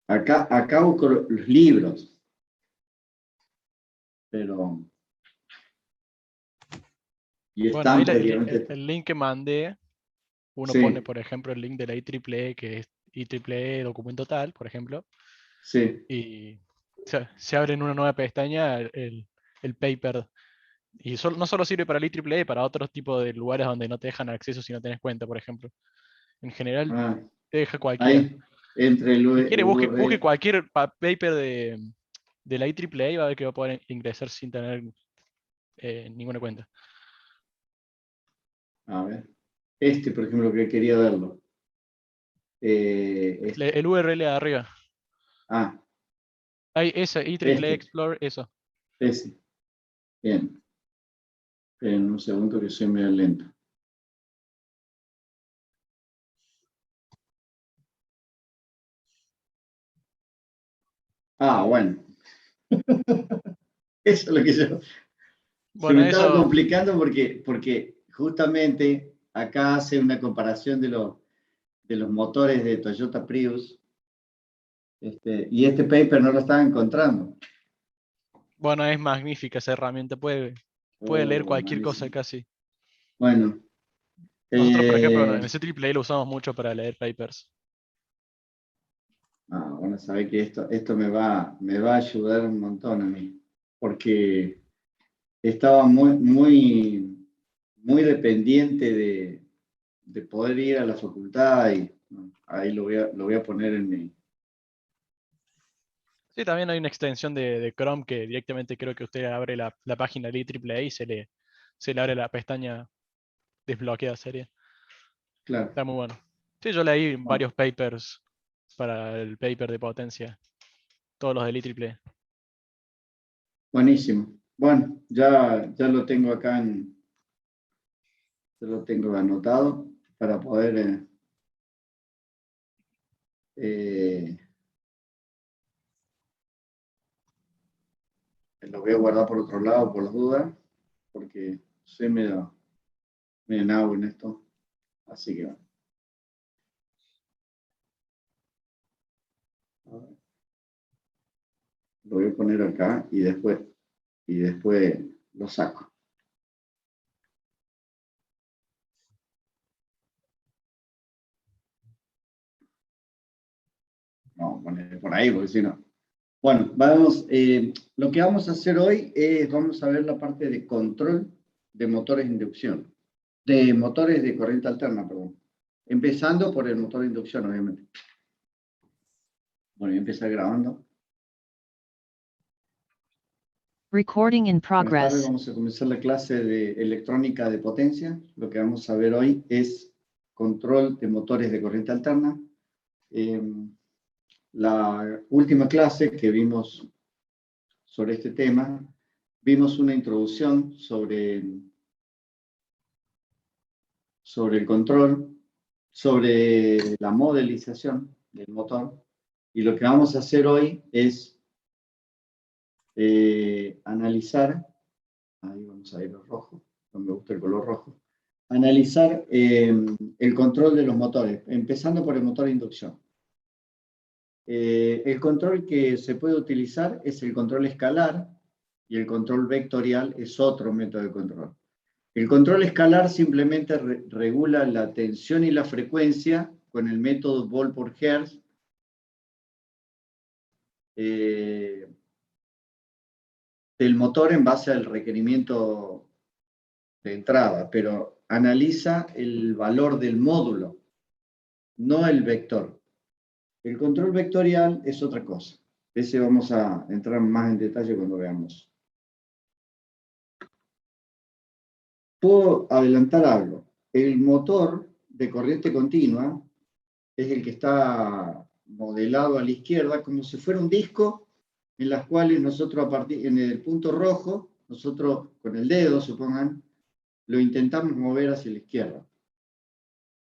Acá busco los libros, pero... Y Bueno, ahí están prácticamente... el link que mandé, uno pone, Sí, por ejemplo, el link de la IEEE, que es IEEE documento tal, por ejemplo, sí. y se abre en una nueva pestaña el paper. Y no solo sirve para el IEEE, para otros tipos de lugares donde no te dejan acceso si no tenés cuenta, por ejemplo. En general, Ah, te deja cualquiera. ahí, entre Si quiere, el busque URL. cualquier paper de la IEEE y va a ver que va a poder ingresar sin tener ninguna cuenta. A ver. Este, por ejemplo, que quería verlo. Este. El URL de arriba. Ah, Hay esa, IEEE este. Explorer, eso. Ese. Bien. En un segundo que soy medio lento. Ah, bueno. Eso es lo que yo... Se Bueno, me estaba eso, complicando porque justamente acá hace una comparación de los motores de Toyota Prius, y este paper no lo estaba encontrando. bueno, es magnífica esa herramienta, puede leer cualquier cosa Malísimo. casi. Bueno, Nosotros, por ejemplo, en eh, el CAA lo usamos mucho para leer papers. bueno, sabe que esto me va a ayudar un montón a mí, porque estaba muy dependiente de poder ir a la facultad y bueno, ahí lo voy a poner en mi... Sí, también hay una extensión de Chrome que directamente creo que usted abre la página de IEEE y se le abre la pestaña desbloqueada serie. Claro, Está muy bueno. Sí, yo leí bueno, varios papers para el paper de potencia, todos los del IEEE. buenísimo. Bueno, ya lo tengo acá ya lo tengo anotado para poder eh, lo voy a guardar por otro lado por las dudas, porque soy medio nabo en esto. Así que bueno, lo voy a poner acá y después lo saco. No, poner por ahí, porque si no. Bueno, vamos, lo que vamos a hacer hoy es, vamos a ver la parte de control de motores de inducción, de motores de corriente alterna, perdón. Empezando por el motor de inducción, obviamente. Bueno, voy a empezar grabando. Recording in Buenas tardes, progress. vamos a comenzar la clase de electrónica de potencia. Lo que vamos a ver hoy es control de motores de corriente alterna. La última clase que vimos sobre este tema, vimos una introducción sobre el control, sobre la modelización del motor, y lo que vamos a hacer hoy es analizar, ahí vamos a ir al rojo, no me gusta el color rojo, analizar el control de los motores, empezando por el motor de inducción. El control que se puede utilizar es el control escalar y el control vectorial es otro método de control. El control escalar simplemente regula la tensión y la frecuencia con el método volt por Hertz. Del motor en base al requerimiento de entrada, pero analiza el valor del módulo, no el vector. El control vectorial es otra cosa. Ese vamos a entrar más en detalle cuando veamos. Puedo adelantar algo. El motor de corriente continua es el que está modelado a la izquierda como si fuera un disco en las cuales nosotros en el punto rojo, nosotros con el dedo, supongan, lo intentamos mover hacia la izquierda.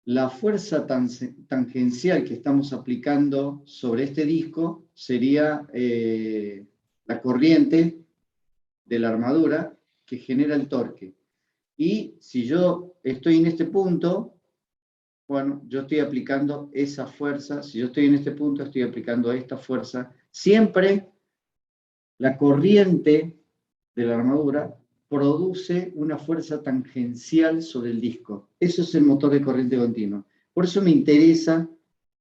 La fuerza tangencial que estamos aplicando sobre este disco sería la corriente de la armadura que genera el torque. Y si yo estoy en este punto, bueno, yo estoy aplicando esa fuerza, si yo estoy en este punto, estoy aplicando esta fuerza. Siempre la corriente de la armadura produce una fuerza tangencial sobre el disco. Eso es el motor de corriente continua. Por eso me interesa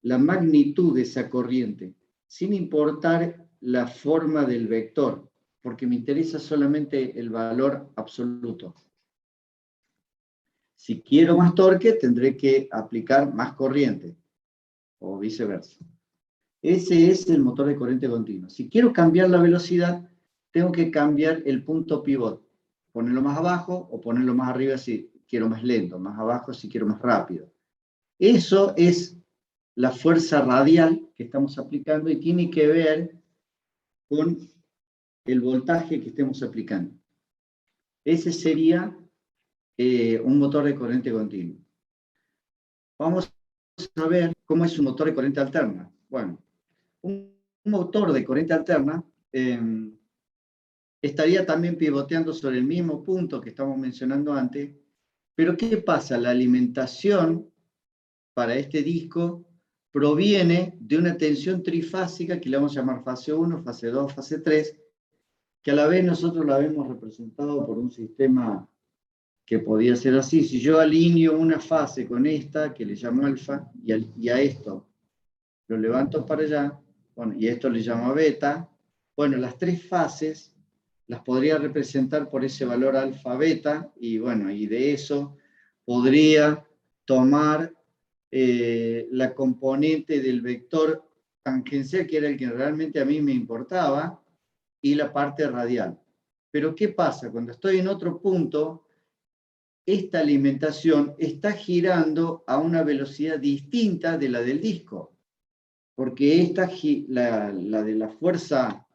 la magnitud de esa corriente, sin importar la forma del vector, porque me interesa solamente el valor absoluto. Si quiero más torque, tendré que aplicar más corriente, o viceversa. Ese es el motor de corriente continua. Si quiero cambiar la velocidad, tengo que cambiar el punto pivot. Ponerlo más abajo o ponerlo más arriba si quiero más lento, más abajo si quiero más rápido. Eso es la fuerza radial que estamos aplicando y tiene que ver con el voltaje que estemos aplicando. Ese sería un motor de corriente continua. Vamos a ver cómo es un motor de corriente alterna. Bueno, un motor de corriente alterna estaría también pivoteando sobre el mismo punto que estamos mencionando antes, pero ¿qué pasa? La alimentación para este disco proviene de una tensión trifásica que le vamos a llamar fase 1, fase 2, fase 3, que a la vez nosotros la vemos representado por un sistema que podía ser así. Si yo alineo una fase con esta, que le llamo alfa, y a esto lo levanto para allá, bueno, y esto le llamo beta, bueno, las tres fases las podría representar por ese valor alfa beta, y bueno, y de eso podría tomar la componente del vector tangencial, que era el que realmente a mí me importaba, y la parte radial. Pero ¿qué pasa? Cuando estoy en otro punto, esta alimentación está girando a una velocidad distinta de la del disco, porque esta, la de la fuerza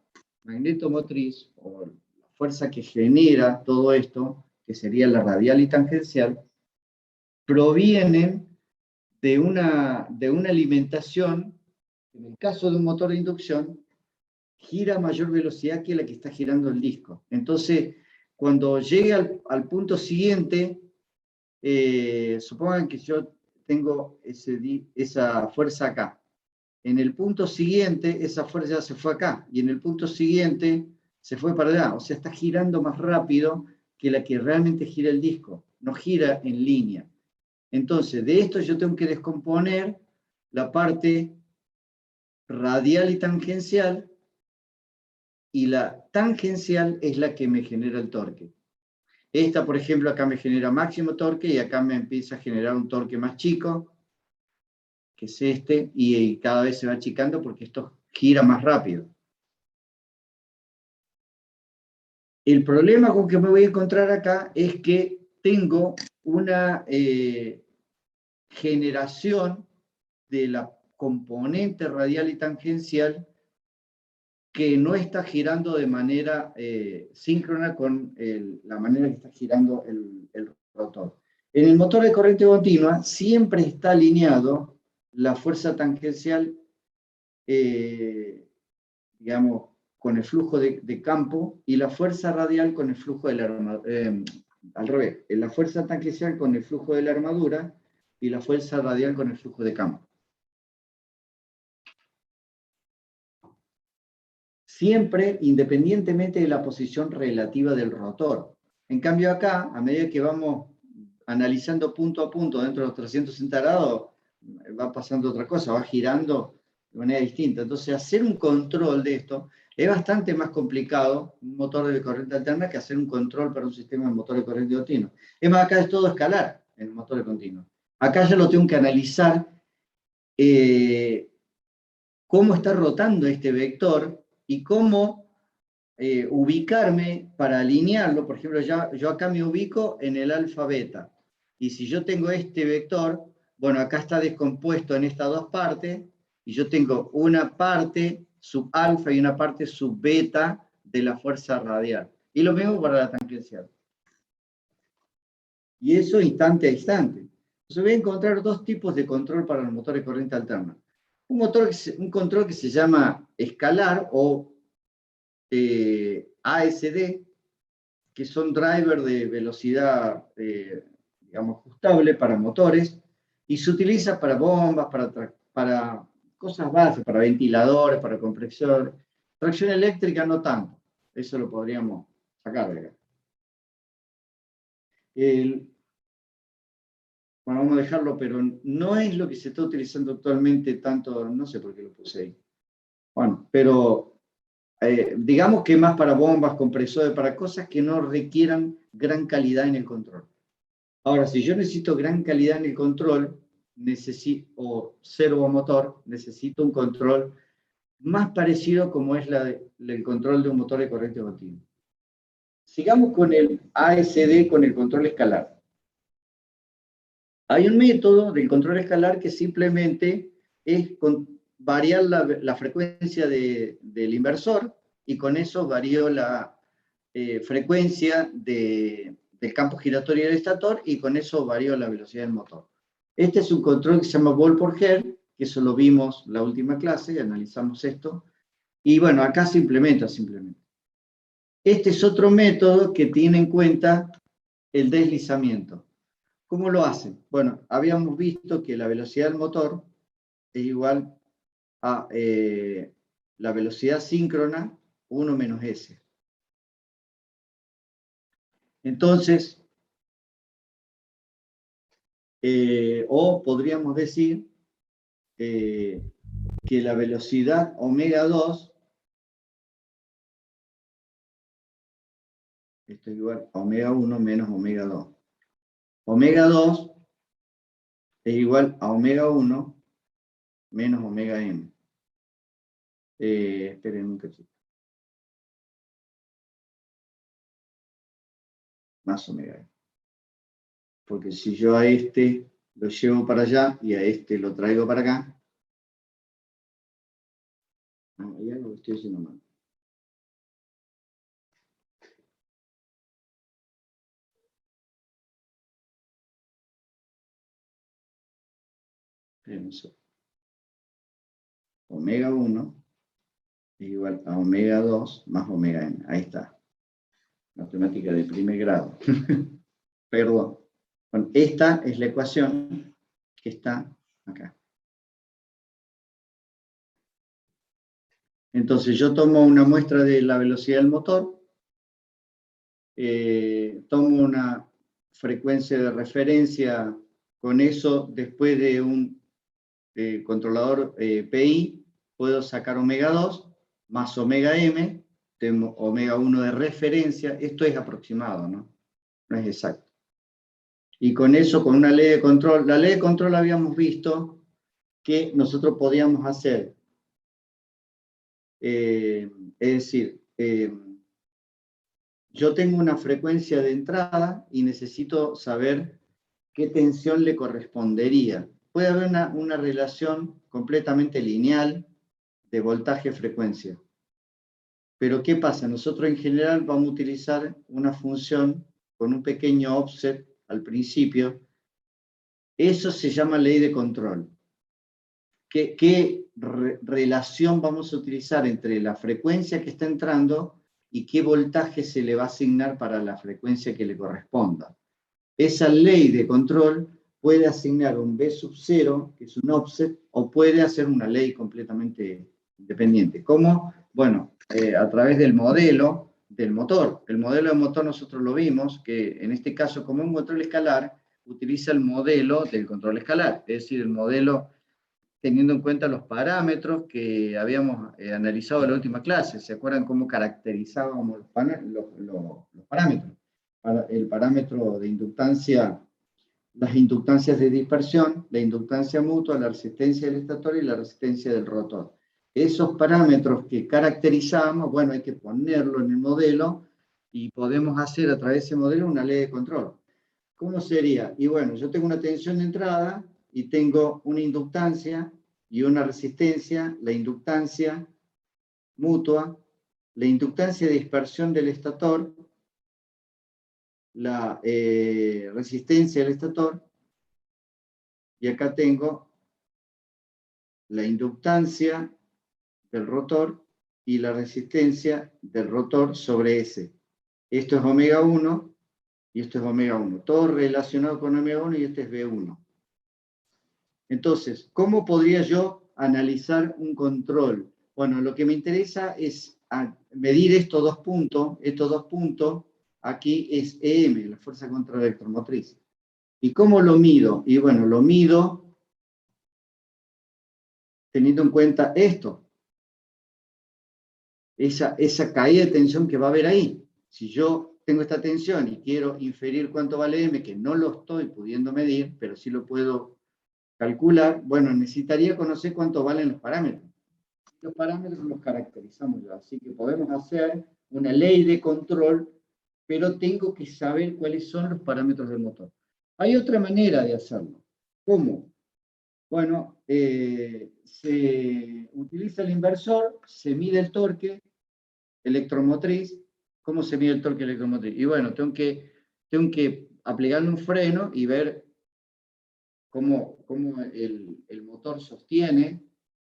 magnetomotriz, o la fuerza que genera todo esto, que sería la radial y tangencial, provienen de una alimentación, en el caso de un motor de inducción, gira a mayor velocidad que la que está girando el disco. Entonces, cuando llegue al punto siguiente, supongan que yo tengo esa fuerza acá. En el punto siguiente, esa fuerza ya se fue acá, y en el punto siguiente se fue para allá. O sea, está girando más rápido que la que realmente gira el disco. No gira en línea. Entonces, de esto yo tengo que descomponer la parte radial y tangencial, y la tangencial es la que me genera el torque. Esta, por ejemplo, acá me genera máximo torque y acá me empieza a generar un torque más chico, que es este, y cada vez se va achicando porque esto gira más rápido. El problema con que me voy a encontrar acá es que tengo una generación de la componente radial y tangencial que no está girando de manera síncrona con la manera que está girando el rotor. En el motor de corriente continua siempre está alineado la fuerza tangencial, digamos, con el flujo de campo, y la fuerza radial con el flujo de la armadura. Al revés, la fuerza tangencial con el flujo de la armadura y la fuerza radial con el flujo de campo. Siempre independientemente de la posición relativa del rotor. En cambio acá, a medida que vamos analizando punto a punto dentro de los 360 grados, va pasando otra cosa, va girando de manera distinta. Entonces, hacer un control de esto es bastante más complicado, un motor de corriente alterna, que hacer un control para un sistema de motor de corriente continua. Es más, acá es todo escalar en el motor de continuo. Acá ya lo tengo que analizar cómo está rotando este vector y cómo ubicarme para alinearlo. Por ejemplo, yo acá me ubico en el alfa beta. Y si yo tengo este vector, bueno, acá está descompuesto en estas dos partes, y yo tengo una parte sub alfa y una parte sub beta de la fuerza radial. Y lo mismo para la tangencial. Y eso instante a instante. Entonces voy a encontrar dos tipos de control para los motores de corriente alterna. Un control que se llama escalar o ASD, que son drivers de velocidad, digamos, ajustable para motores, Y se utiliza para bombas, para cosas básicas, para ventiladores, para compresores. Tracción eléctrica no tanto. Eso lo podríamos sacar de acá. Bueno, vamos a dejarlo, pero no es lo que se está utilizando actualmente tanto, no sé por qué lo puse ahí. Bueno, pero digamos que más para bombas, compresores, para cosas que no requieran gran calidad en el control. Ahora, si yo necesito gran calidad en el control, o servomotor, necesito un control más parecido como es el control de un motor de corriente continua. Sigamos con el ASD, con el control escalar. Hay un método del control escalar que simplemente es variar la frecuencia del inversor, y con eso varío la frecuencia del campo giratorio del estator, y con eso varío la velocidad del motor. Este es un control que se llama Ball por Hertz, que eso lo vimos la última clase, analizamos esto, y bueno, acá se implementa simplemente. Este es otro método que tiene en cuenta el deslizamiento. ¿Cómo lo hacen? Bueno, habíamos visto que la velocidad del motor es igual a la velocidad síncrona 1 menos S. Entonces, o podríamos decir que la velocidad omega 2, esto es igual a omega 1 menos omega 2. Omega 2 es igual a omega 1 menos omega m. Esperen un cachito. Más omega m. Porque si yo a este lo llevo para allá y a este lo traigo para acá, hay algo que estoy haciendo mal. Omega 1 es igual a omega 2 más omega n. Ahí está. Matemática de primer grado. Perdón. Bueno, esta es la ecuación que está acá. Entonces yo tomo una muestra de la velocidad del motor, tomo una frecuencia de referencia, con eso después de un controlador PI, puedo sacar omega 2 más omega m, tengo omega 1 de referencia. Esto es aproximado, ¿no? No es exacto. Y con eso, con una ley de control, la ley de control habíamos visto que nosotros podíamos hacer, es decir, yo tengo una frecuencia de entrada y necesito saber qué tensión le correspondería. Puede haber una relación completamente lineal de voltaje-frecuencia. Pero ¿qué pasa? Nosotros en general vamos a utilizar una función con un pequeño offset al principio. Eso se llama ley de control. ¿Qué relación vamos a utilizar entre la frecuencia que está entrando y qué voltaje se le va a asignar para la frecuencia que le corresponda? Esa ley de control puede asignar un B sub 0, que es un offset, o puede hacer una ley completamente independiente. ¿Cómo? Bueno, a través del modelo del motor. El modelo del motor nosotros lo vimos, que en este caso, como un control escalar, utiliza el modelo del control escalar, es decir, el modelo teniendo en cuenta los parámetros que habíamos analizado en la última clase. ¿Se acuerdan cómo caracterizábamos los parámetros? El parámetro de inductancia, las inductancias de dispersión, la inductancia mutua, la resistencia del estator y la resistencia del rotor. Esos parámetros que caracterizamos, bueno, hay que ponerlo en el modelo y podemos hacer a través de ese modelo una ley de control. ¿Cómo sería? Y bueno, yo tengo una tensión de entrada y tengo una inductancia y una resistencia, la inductancia mutua, la inductancia de dispersión del estator, la resistencia del estator, y acá tengo la inductancia del rotor y la resistencia del rotor sobre S. Esto es omega 1 y esto es omega 1. Todo relacionado con omega 1 y este es B1. Entonces, ¿cómo podría yo analizar un control? Bueno, lo que me interesa es medir estos dos puntos, aquí es EM, la fuerza contraelectromotriz. ¿Y cómo lo mido? Y bueno, lo mido teniendo en cuenta esto, esa caída de tensión que va a haber ahí. Si yo tengo esta tensión y quiero inferir cuánto vale M, que no lo estoy pudiendo medir, pero sí lo puedo calcular, bueno, necesitaría conocer cuánto valen los parámetros. Los parámetros los caracterizamos ya, así que podemos hacer una ley de control, pero tengo que saber cuáles son los parámetros del motor. Hay otra manera de hacerlo. ¿Cómo? Bueno, se utiliza el inversor, se mide el torque electromotriz. ¿Cómo se mide el torque electromotriz? Y bueno, tengo que aplicarle un freno y ver cómo el motor sostiene.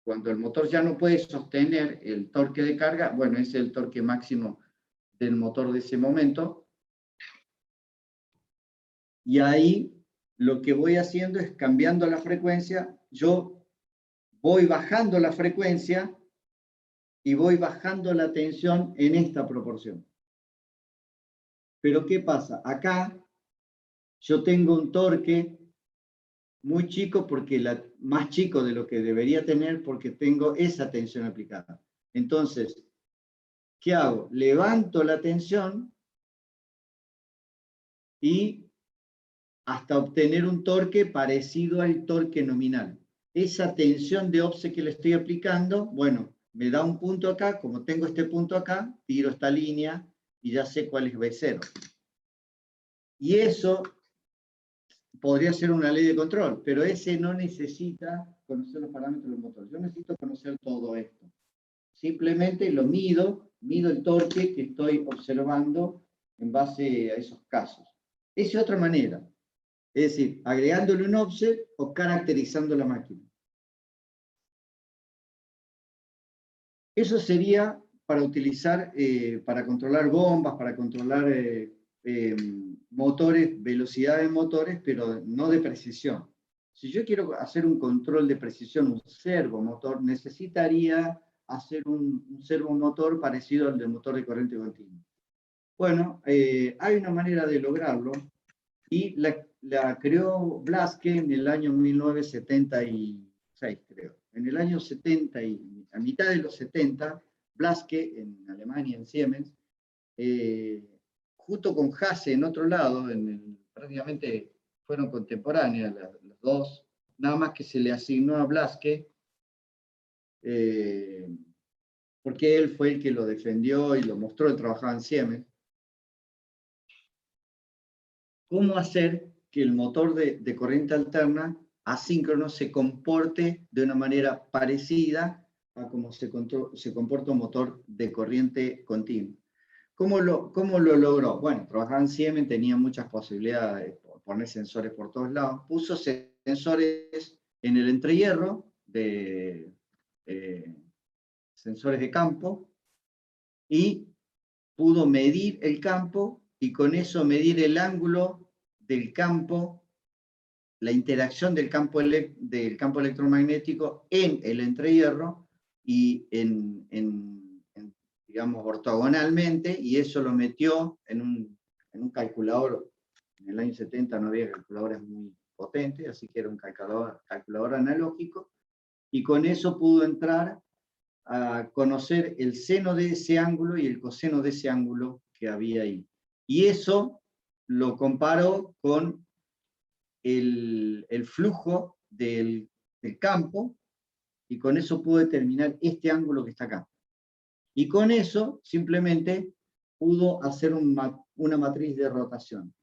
Cuando el motor ya no puede sostener el torque de carga, bueno, ese es el torque máximo del motor de ese momento. Y ahí lo que voy haciendo es cambiando la frecuencia. Yo voy bajando la frecuencia y voy bajando la tensión en esta proporción. Pero ¿qué pasa? Acá yo tengo un torque muy chico, más chico de lo que debería tener, porque tengo esa tensión aplicada. Entonces, ¿qué hago? Levanto la tensión y hasta obtener un torque parecido al torque nominal. Esa tensión de offset que le estoy aplicando, bueno, me da un punto acá, como tengo este punto acá, tiro esta línea y ya sé cuál es B0. Y eso podría ser una ley de control, pero ese no necesita conocer los parámetros del motor. Yo necesito conocer todo esto. Simplemente lo mido el torque que estoy observando en base a esos casos. Esa es otra manera. Es decir, agregándole un offset o caracterizando la máquina. Eso sería para utilizar, para controlar bombas, para controlar motores, velocidad de motores, pero no de precisión. Si yo quiero hacer un control de precisión, un servomotor, necesitaría hacer un servomotor parecido al del motor de corriente continua. Bueno, hay una manera de lograrlo, y la creó Blaske en el año 1976, creo. En el año 70, a mitad de los 70, Blaske, en Alemania, en Siemens, junto con Hasse en otro lado, prácticamente fueron contemporáneas las dos, nada más que se le asignó a Blaske, porque él fue el que lo defendió y lo mostró, él trabajaba en Siemens. ¿Cómo hacer que el motor de corriente alterna asíncrono se comporte de una manera parecida a como se comporta un motor de corriente continua? ¿Cómo lo logró? Bueno, trabajaba en Siemens, tenía muchas posibilidades de poner sensores por todos lados. Puso sensores en el entrehierro, sensores de campo, y pudo medir el campo y con eso medir el ángulo del campo, la interacción del campo electromagnético en el entrehierro y digamos, ortogonalmente, y eso lo metió en un calculador. En el año 70 no había calculadores muy potentes, así que era un calculador analógico, y con eso pudo entrar a conocer el seno de ese ángulo y el coseno de ese ángulo que había ahí. Y eso lo comparó con el flujo del campo, y con eso pudo determinar este ángulo que está acá. Y con eso simplemente pudo hacer una matriz de rotación.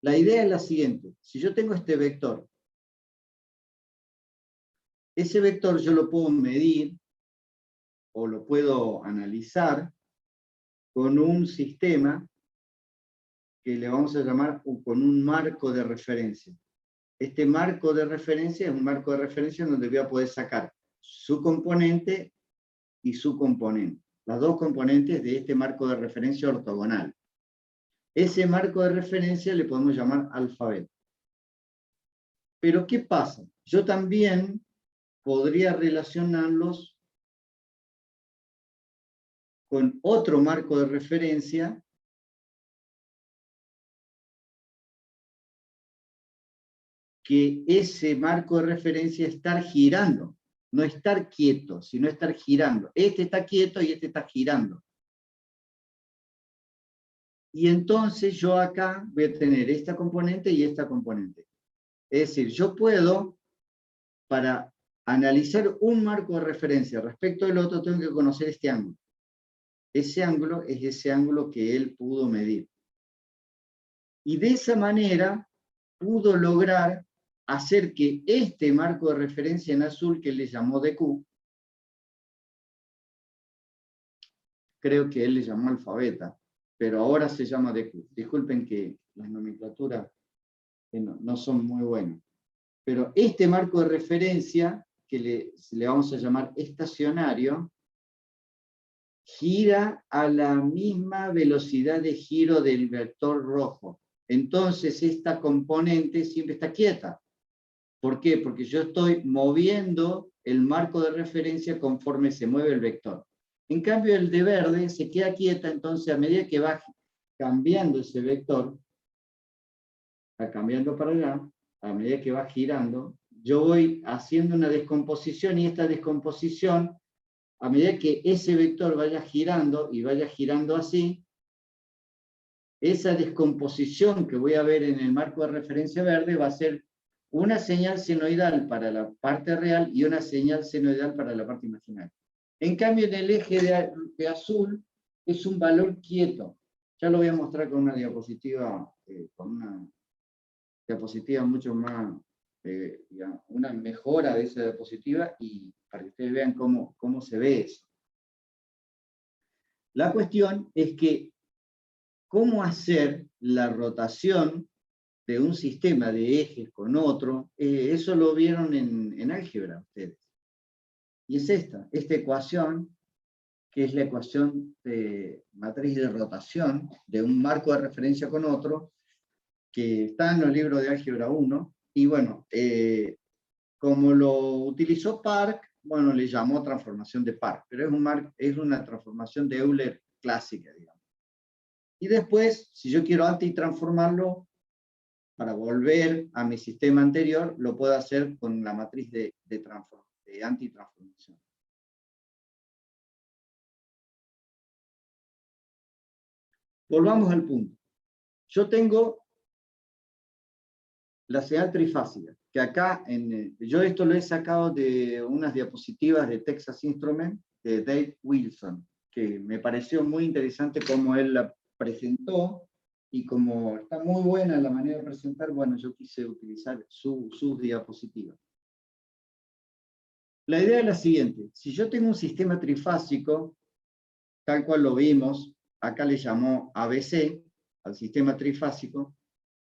La idea es la siguiente: si yo tengo este vector, ese vector yo lo puedo medir o lo puedo analizar con un sistema que le vamos a llamar con un marco de referencia. Este marco de referencia es un marco de referencia donde voy a poder sacar su componente y su componente, las dos componentes de este marco de referencia ortogonal. Ese marco de referencia le podemos llamar alfabeto. Pero ¿qué pasa? yo también podría relacionarlos con otro marco de referencia que ese marco de referencia es estar girando, no estar quieto, sino estar girando. Este está quieto y este está girando. Y entonces yo acá voy a tener esta componente y esta componente. Es decir, yo puedo, para analizar un marco de referencia respecto del otro, tengo que conocer este ángulo. Ese ángulo es ese ángulo que él pudo medir. Y de esa manera pudo lograr hacer que este marco de referencia en azul, que él le llamó DQ, creo que él le llamó alfabeta, pero ahora se llama DQ. Disculpen que las nomenclaturas no son muy buenas. Pero este marco de referencia, que le vamos a llamar estacionario, gira a la misma velocidad de giro del vector rojo. Entonces esta componente siempre está quieta. ¿Por qué? Porque yo estoy moviendo el marco de referencia conforme se mueve el vector. En cambio, el de verde se queda quieta, entonces a medida que va cambiando ese vector, va cambiando para allá, a medida que va girando, yo voy haciendo una descomposición, y esta descomposición, a medida que ese vector vaya girando y vaya girando así, esa descomposición que voy a ver en el marco de referencia verde va a ser una señal senoidal para la parte real y una señal senoidal para la parte imaginaria. En cambio, en el eje de azul es un valor quieto. Ya lo voy a mostrar con una diapositiva, mucho más, una mejora de esa diapositiva, y para que ustedes vean cómo se ve eso. La cuestión es que cómo hacer la rotación de un sistema de ejes con otro, eso lo vieron en álgebra ustedes. Y es esta ecuación, que es la ecuación de matriz de rotación de un marco de referencia con otro, que está en los libros de álgebra 1, y bueno, como lo utilizó Park, bueno, le llamó transformación de Park, pero es una transformación de Euler clásica, digamos. Y después, si yo quiero antitransformarlo, para volver a mi sistema anterior, lo puedo hacer con la matriz de antitransformación. Volvamos al punto. Yo tengo la señal trifásica, que acá, yo esto lo he sacado de unas diapositivas de Texas Instruments, de Dave Wilson, que me pareció muy interesante cómo él la presentó, y como está muy buena la manera de presentar, bueno, yo quise utilizar sus diapositivas. La idea es la siguiente: si yo tengo un sistema trifásico, tal cual lo vimos, acá le llamó ABC, al sistema trifásico,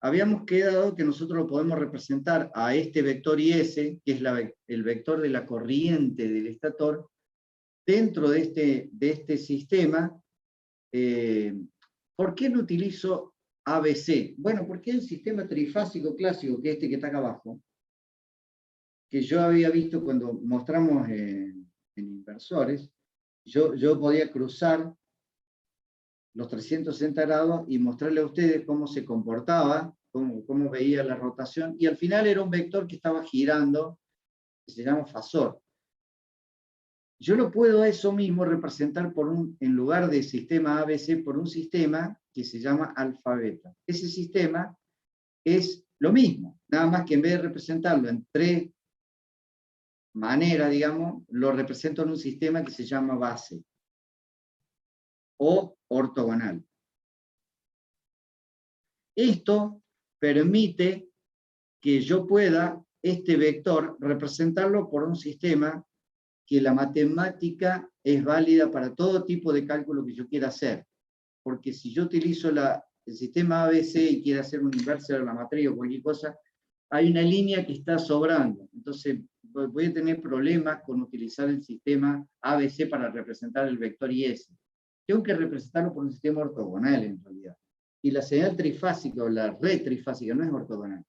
habíamos quedado que nosotros lo podemos representar a este vector IS, que es el vector de la corriente del estator, dentro de este sistema. ¿Por qué no utilizo ABC? Bueno, porque el sistema trifásico clásico, que es este que está acá abajo, que yo había visto cuando mostramos en inversores, yo podía cruzar los 360 grados y mostrarle a ustedes cómo se comportaba, cómo veía la rotación, y al final era un vector que estaba girando, que se llama fasor. Yo lo puedo a eso mismo representar en lugar de sistema ABC, por un sistema que se llama alfabeta. Ese sistema es lo mismo, nada más que en vez de representarlo en tres maneras, digamos, lo represento en un sistema que se llama base o ortogonal. Esto permite que yo pueda este vector representarlo por un sistema que la matemática es válida para todo tipo de cálculo que yo quiera hacer. Porque si yo utilizo el sistema ABC y quiero hacer un inverso de la matriz o cualquier cosa, hay una línea que está sobrando. Entonces voy a tener problemas con utilizar el sistema ABC para representar el vector IS. Tengo que representarlo por un sistema ortogonal en realidad. Y la señal trifásica o la red trifásica no es ortogonal.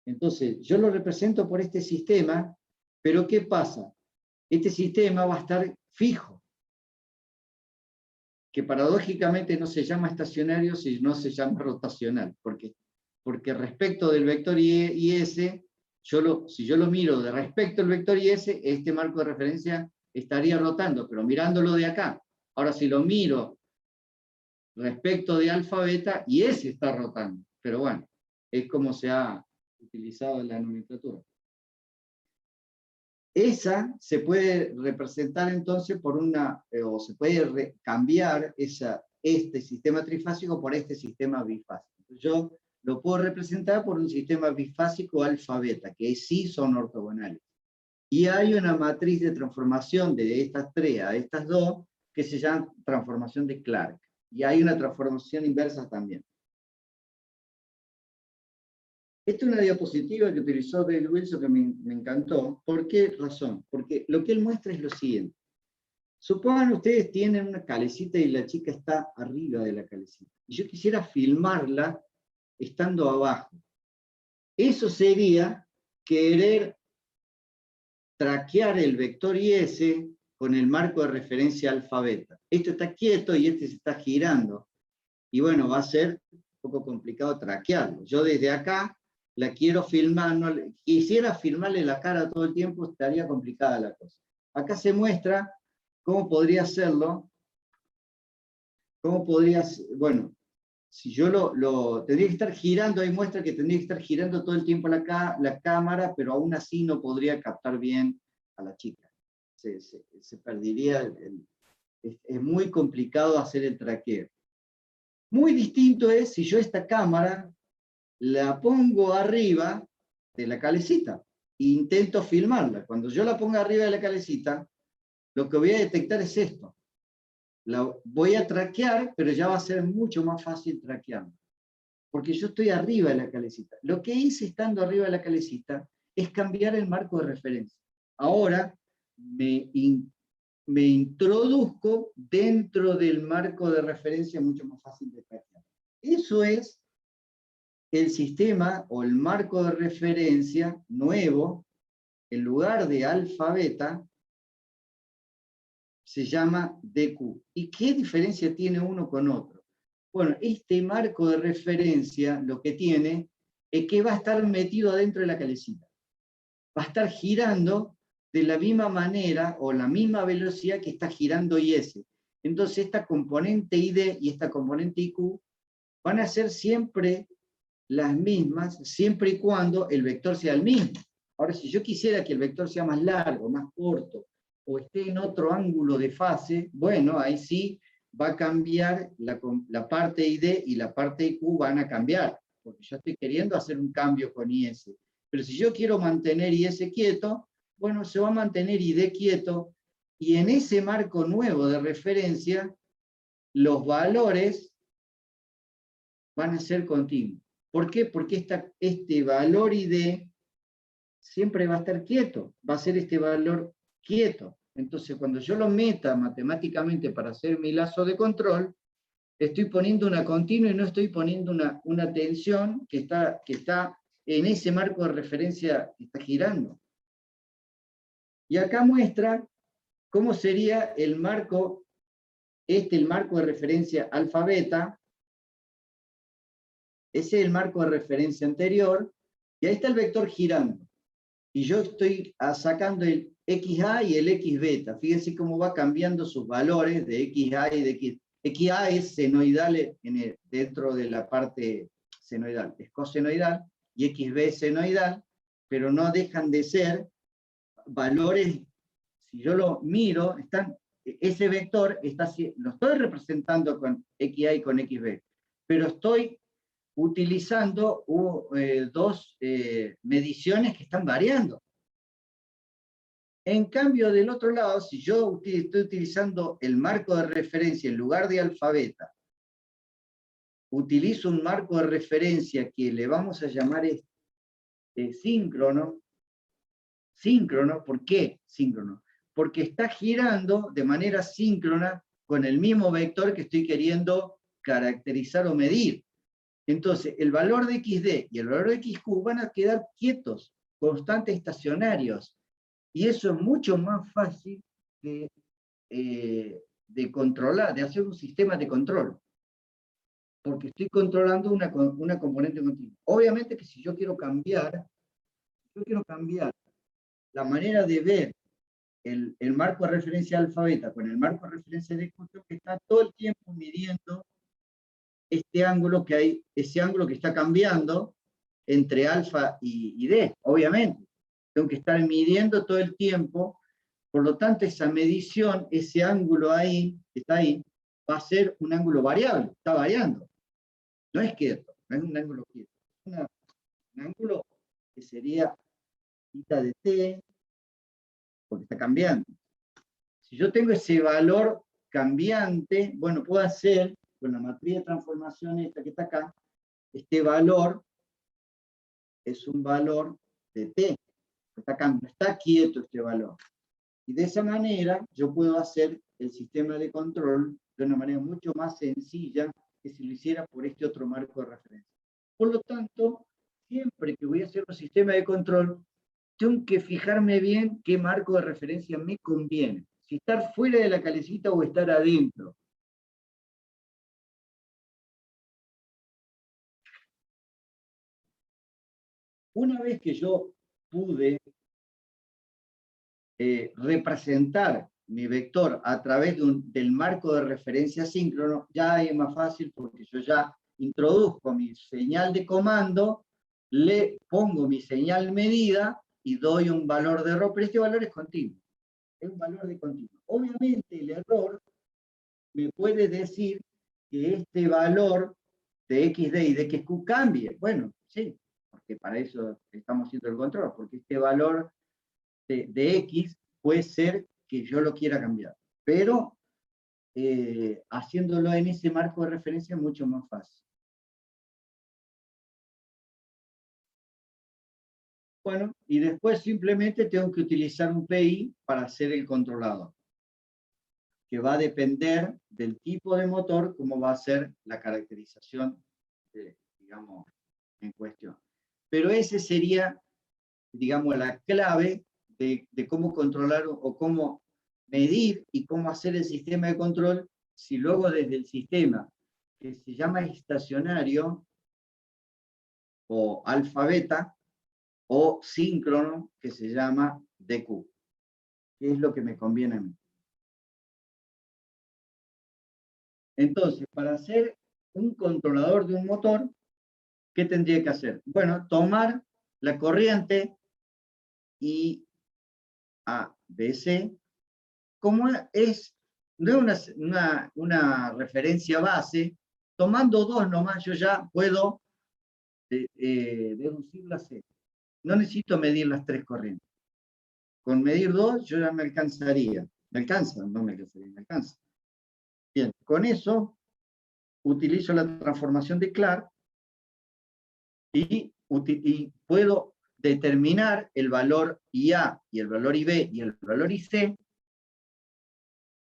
Entonces, yo lo represento por este sistema, pero ¿qué pasa? Este sistema va a estar fijo, que paradójicamente no se llama estacionario, sino se llama rotacional, porque respecto del vector IS, si yo lo miro de respecto al vector IS, este marco de referencia estaría rotando, pero mirándolo de acá. Ahora, si lo miro respecto de alfa, beta, IS está rotando. Pero bueno, es como se ha utilizado en la nomenclatura. Esa se puede representar entonces por o se puede cambiar este sistema trifásico por este sistema bifásico. Yo lo puedo representar por un sistema bifásico alfa-beta, que sí son ortogonales. Y hay una matriz de transformación de estas tres a estas dos, que se llama transformación de Clark. Y hay una transformación inversa también. Esta es una diapositiva que utilizó Dale Wilson que me encantó. ¿Por qué razón? Porque lo que él muestra es lo siguiente. Supongan ustedes tienen una calecita y la chica está arriba de la calecita. Y yo quisiera filmarla estando abajo. Eso sería querer traquear el vector IS con el marco de referencia alfa-beta. Esto está quieto y este se está girando. Y bueno, va a ser un poco complicado traquearlo. Yo desde acá la quiero filmar, quisiera filmarle la cara todo el tiempo, estaría complicada la cosa. Acá se muestra cómo podría hacerlo, bueno, si yo tendría que estar girando, ahí muestra que tendría que estar girando todo el tiempo la cámara, pero aún así no podría captar bien a la chica. Se perdería, es muy complicado hacer el traqueo. Muy distinto es si yo esta cámara la pongo arriba de la calecita e intento filmarla. Cuando yo la ponga arriba de la calecita, lo que voy a detectar es esto. La voy a traquear, pero ya va a ser mucho más fácil traquearla. Porque yo estoy arriba de la calecita. Lo que hice estando arriba de la calecita es cambiar el marco de referencia. Ahora me introduzco dentro del marco de referencia mucho más fácil de traquear. Eso es el sistema o el marco de referencia nuevo, en lugar de alfa-beta, se llama DQ. ¿Y qué diferencia tiene uno con otro? Bueno, este marco de referencia lo que tiene es que va a estar metido adentro de la calecita. Va a estar girando de la misma manera o la misma velocidad que está girando IS. Entonces esta componente ID y esta componente IQ van a ser siempre las mismas, siempre y cuando el vector sea el mismo. Ahora, si yo quisiera que el vector sea más largo, más corto, o esté en otro ángulo de fase, bueno, ahí sí va a cambiar la parte ID y la parte IQ van a cambiar, porque yo estoy queriendo hacer un cambio con IS. Pero si yo quiero mantener IS quieto, bueno, se va a mantener ID quieto, y en ese marco nuevo de referencia, los valores van a ser continuos. ¿Por qué? Porque este valor ID siempre va a estar quieto, va a ser este valor quieto. Entonces, cuando yo lo meta matemáticamente para hacer mi lazo de control, estoy poniendo una continua y no estoy poniendo una tensión que está en ese marco de referencia que está girando. Y acá muestra cómo sería el marco, el marco de referencia alfa-beta. Ese es el marco de referencia anterior, y ahí está el vector girando. Y yo estoy sacando el XA y el XBeta. Fíjense cómo va cambiando sus valores de XA y de X. XA es senoidal dentro de la parte senoidal, es cosenoidal, y XB es senoidal, pero no dejan de ser valores. Si yo lo miro, ese vector lo estoy representando con XA y con XB, pero estoy utilizando dos mediciones que están variando. En cambio, del otro lado, si yo estoy utilizando el marco de referencia en lugar de alfa-beta, utilizo un marco de referencia que le vamos a llamar síncrono. Síncrono, ¿por qué síncrono? Porque está girando de manera síncrona con el mismo vector que estoy queriendo caracterizar o medir. Entonces, el valor de XD y el valor de XQ van a quedar quietos, constantes, estacionarios. Y eso es mucho más fácil de controlar, de hacer un sistema de control. Porque estoy controlando una componente continua. Obviamente que si yo quiero cambiar la manera de ver el marco de referencia alfa beta con el marco de referencia de Q, que está todo el tiempo midiendo este ángulo que hay, ese ángulo que está cambiando entre alfa y D, obviamente. Tengo que estar midiendo todo el tiempo, por lo tanto esa medición, ese ángulo ahí, que está ahí, va a ser un ángulo variable, está variando. No es quieto, no es un ángulo quieto. Es un ángulo que sería θ de t, porque está cambiando. Si yo tengo ese valor cambiante, bueno, puedo hacer, con la matriz de transformación esta que está acá, este valor es un valor de t. No está quieto este valor. Y de esa manera yo puedo hacer el sistema de control de una manera mucho más sencilla que si lo hiciera por este otro marco de referencia. Por lo tanto, siempre que voy a hacer un sistema de control, tengo que fijarme bien qué marco de referencia me conviene. Si estar fuera de la calecita o estar adentro. Una vez que yo pude representar mi vector a través del marco de referencia síncrono, ya es más fácil porque yo ya introduzco mi señal de comando, le pongo mi señal medida y doy un valor de error, pero este valor es continuo. Es un valor de continuo. Obviamente el error me puede decir que este valor de XD y de XQ cambie. Bueno, sí, porque para eso estamos haciendo el control, porque este valor de X puede ser que yo lo quiera cambiar, pero haciéndolo en ese marco de referencia es mucho más fácil. Bueno, y después simplemente tengo que utilizar un PI para hacer el controlador, que va a depender del tipo de motor, cómo va a ser la caracterización, digamos, en cuestión. Pero ese sería, digamos, la clave de cómo controlar o cómo medir y cómo hacer el sistema de control, si luego desde el sistema que se llama estacionario o alfa beta o síncrono que se llama DQ, que es lo que me conviene a mí. Entonces, para hacer un controlador de un motor, ¿qué tendría que hacer? Bueno, tomar la corriente IABC, como es, no es una referencia base, tomando dos nomás yo ya puedo deducir la C. No necesito medir las tres corrientes. Con medir dos yo ya me alcanzaría. ¿Me alcanza? No me alcanzaría, me alcanza. Bien, con eso utilizo la transformación de Clark y puedo determinar el valor IA y el valor IB y el valor IC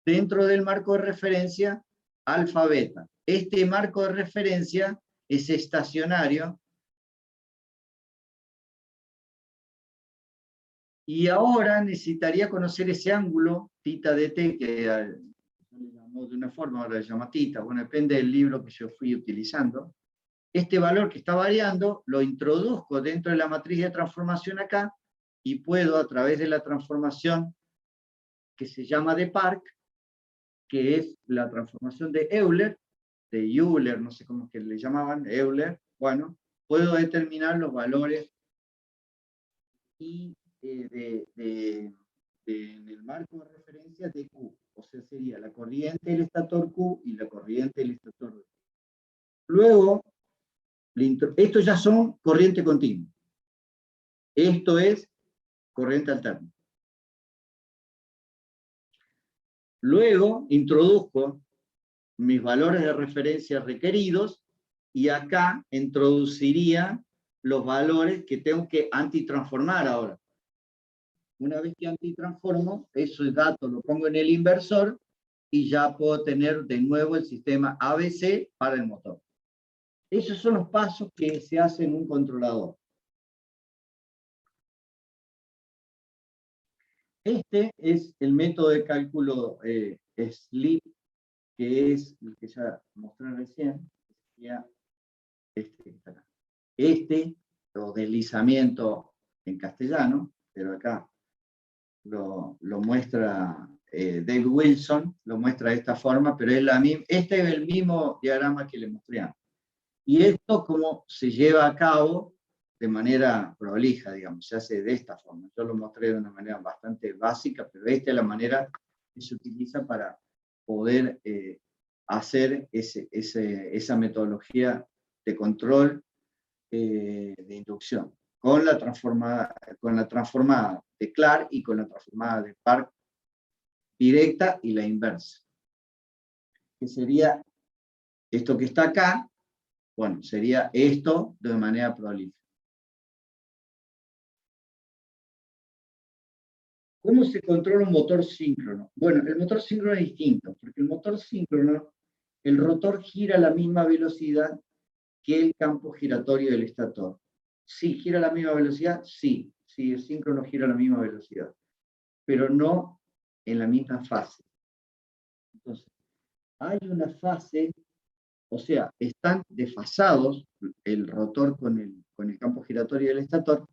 dentro del marco de referencia alfa beta. Este marco de referencia es estacionario y ahora necesitaría conocer ese ángulo θ de t que le llamó de una forma, ahora le llama θ, bueno, depende del libro que yo fui utilizando. Este valor que está variando lo introduzco dentro de la matriz de transformación acá y puedo a través de la transformación que se llama de Park, que es la transformación de Euler, no sé cómo es que le llamaban, Euler, bueno, puedo determinar los valores y en el marco de referencia de Q, o sea, sería la corriente del estator Q y la corriente del estator D. Luego, estos ya son corriente continua. Esto es corriente alterna. Luego introduzco mis valores de referencia requeridos y acá introduciría los valores que tengo que antitransformar ahora. Una vez que antitransformo, esos datos los pongo en el inversor y ya puedo tener de nuevo el sistema ABC para el motor. Esos son los pasos que se hacen en un controlador. Este es el método de cálculo SLIP, que es el que ya mostré recién, sería o deslizamiento en castellano, pero acá lo muestra Dave Wilson, lo muestra de esta forma, pero es este es el mismo diagrama que le mostré antes. Y esto como se lleva a cabo de manera prolija, digamos, se hace de esta forma. Yo lo mostré de una manera bastante básica, pero esta es la manera que se utiliza para poder hacer esa metodología de control de inducción, con la transformada de Clark y con la transformada de Park directa y la inversa. Que sería esto que está acá, bueno, sería esto de manera prolífica. ¿Cómo se controla un motor síncrono? Bueno, el motor síncrono es distinto, porque el motor síncrono, el rotor gira a la misma velocidad que el campo giratorio del estator. ¿Sí gira a la misma velocidad? Sí, el síncrono gira a la misma velocidad, pero no en la misma fase. Entonces, hay una fase, o sea, están desfasados el rotor con el campo giratorio del estator,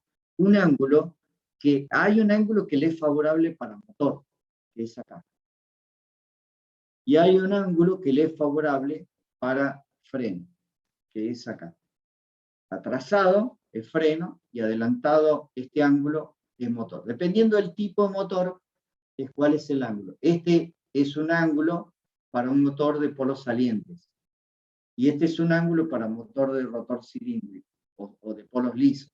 hay un ángulo que le es favorable para motor, que es acá. Y hay un ángulo que le es favorable para freno, que es acá. Atrasado es freno y adelantado este ángulo es motor. Dependiendo del tipo de motor, es cuál es el ángulo. Este es un ángulo para un motor de polos salientes. Y este es un ángulo para motor de rotor cilíndrico o de polos lisos.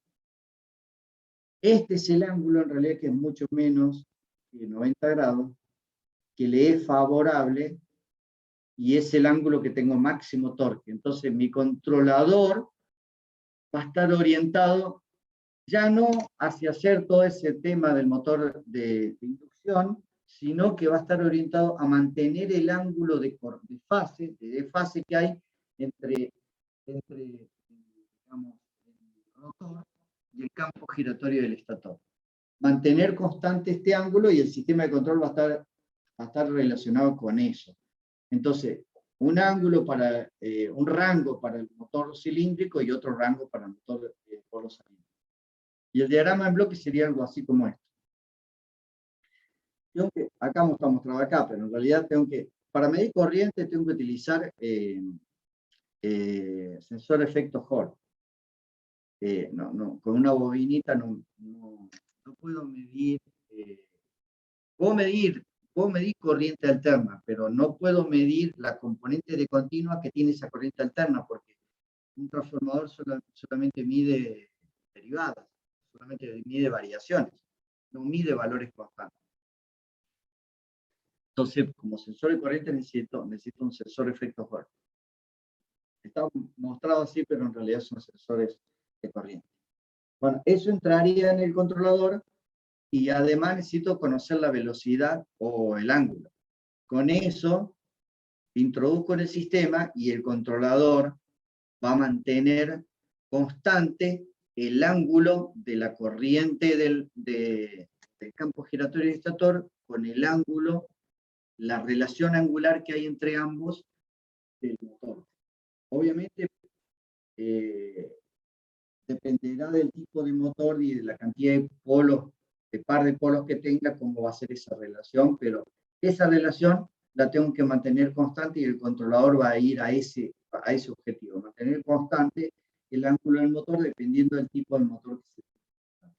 Este es el ángulo en realidad que es mucho menos que 90 grados, que le es favorable y es el ángulo que tengo máximo torque. Entonces mi controlador va a estar orientado ya no hacia hacer todo ese tema del motor de inducción, sino que va a estar orientado a mantener el ángulo de fase que hay entre digamos, el rotor y el campo giratorio del estator. Mantener constante este ángulo y el sistema de control va a estar relacionado con eso. Entonces, un rango para el motor cilíndrico y otro rango para el motor de polo saliente. Y el diagrama en bloque sería algo así como esto. Acá está mostrado acá, pero en realidad para medir corriente tengo que utilizar sensor efecto Hall. Con una bobinita no puedo medir, puedo medir corriente alterna, pero no puedo medir la componente de continua que tiene esa corriente alterna, porque un transformador solamente mide derivadas, solamente mide variaciones, no mide valores constantes. Entonces, como sensor de corriente necesito un sensor efecto Hall. Está mostrado así, pero en realidad son sensores de corriente. Bueno, eso entraría en el controlador y además necesito conocer la velocidad o el ángulo. Con eso, introduzco en el sistema y el controlador va a mantener constante el ángulo de la corriente del campo giratorio del estator con el ángulo, la relación angular que hay entre ambos del motor. Obviamente, dependerá del tipo de motor y de la cantidad de polos, de par de polos que tenga, cómo va a ser esa relación, pero esa relación la tengo que mantener constante y el controlador va a ir a ese objetivo, mantener constante el ángulo del motor dependiendo del tipo de motor que se tenga.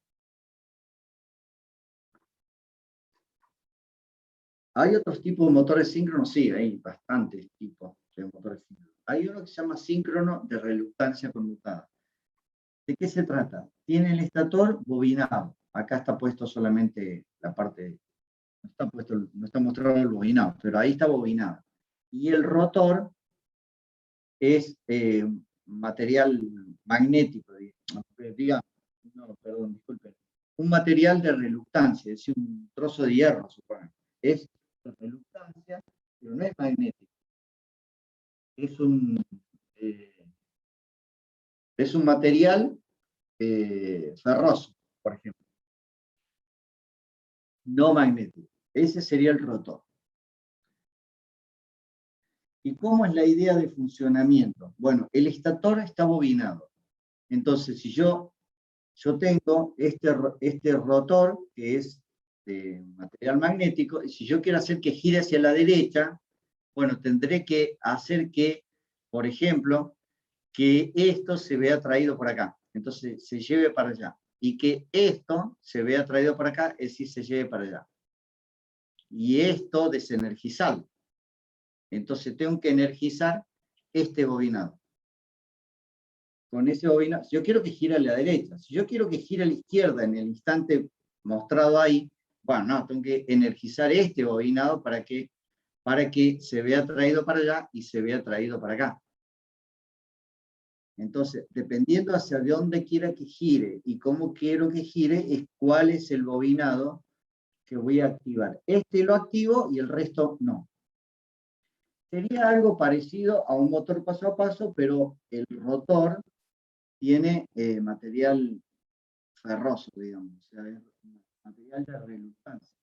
¿Hay otros tipos de motores síncronos? Sí, hay bastantes tipos de motores síncronos. Hay uno que se llama síncrono de reluctancia conmutada. ¿De qué se trata? Tiene el estator bobinado. Acá está puesto solamente la parte, no está mostrado el bobinado, pero ahí está bobinado. Y el rotor es material magnético, digamos, disculpen. Un material de reluctancia, es decir, un trozo de hierro, supongo. Es de reluctancia, pero no es magnético. Es es un material ferroso, por ejemplo. No magnético. Ese sería el rotor. ¿Y cómo es la idea de funcionamiento? Bueno, el estator está bobinado. Entonces, si yo tengo este rotor, que es de material magnético, y si yo quiero hacer que gire hacia la derecha, bueno, tendré que hacer que, por ejemplo, que esto se vea traído por acá. Entonces, se lleve para allá. Y que esto se vea traído por acá, es decir, se lleve para allá. Y esto desenergizado. Entonces, tengo que energizar este bobinado. Con ese bobinado, si yo quiero que gire a la derecha, si yo quiero que gire a la izquierda en el instante mostrado ahí, bueno, no, tengo que energizar este bobinado para que se vea traído para allá y se vea traído para acá. Entonces, dependiendo hacia dónde quiera que gire y cómo quiero que gire, es cuál es el bobinado que voy a activar. Este lo activo y el resto no. Sería algo parecido a un motor paso a paso, pero el rotor tiene material ferroso, digamos, o sea, es material de reluctancia.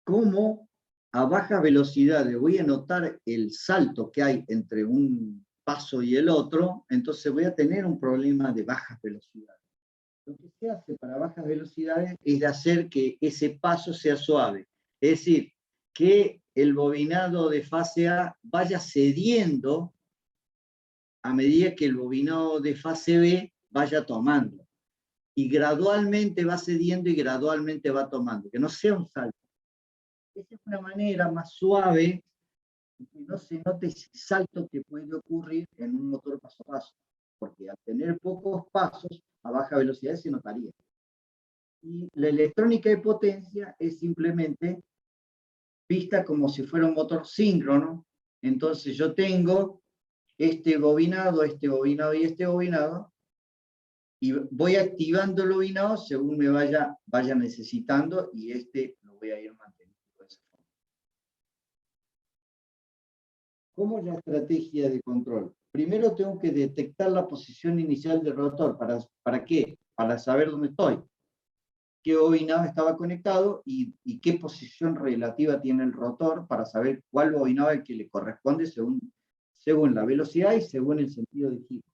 ¿Cómo a bajas velocidades voy a notar el salto que hay entre un paso y el otro? Entonces voy a tener un problema de bajas velocidades. Lo que se hace para bajas velocidades es de hacer que ese paso sea suave. Es decir, que el bobinado de fase A vaya cediendo a medida que el bobinado de fase B vaya tomando. Y gradualmente va cediendo y gradualmente va tomando. Que no sea un salto. Esa es una manera más suave de que no se note ese salto que puede ocurrir en un motor paso a paso. Porque al tener pocos pasos, a baja velocidad se notaría. Y la electrónica de potencia es simplemente vista como si fuera un motor síncrono. Entonces yo tengo este bobinado y este bobinado, y voy activando el bobinado según me vaya necesitando, y lo voy a ir manteniendo de esa forma. ¿Cómo es la estrategia de control? Primero tengo que detectar la posición inicial del rotor. ¿Para qué? Para saber dónde estoy. Qué bobinado estaba conectado y qué posición relativa tiene el rotor, para saber cuál bobinado es el que le corresponde según la velocidad y según el sentido de giro.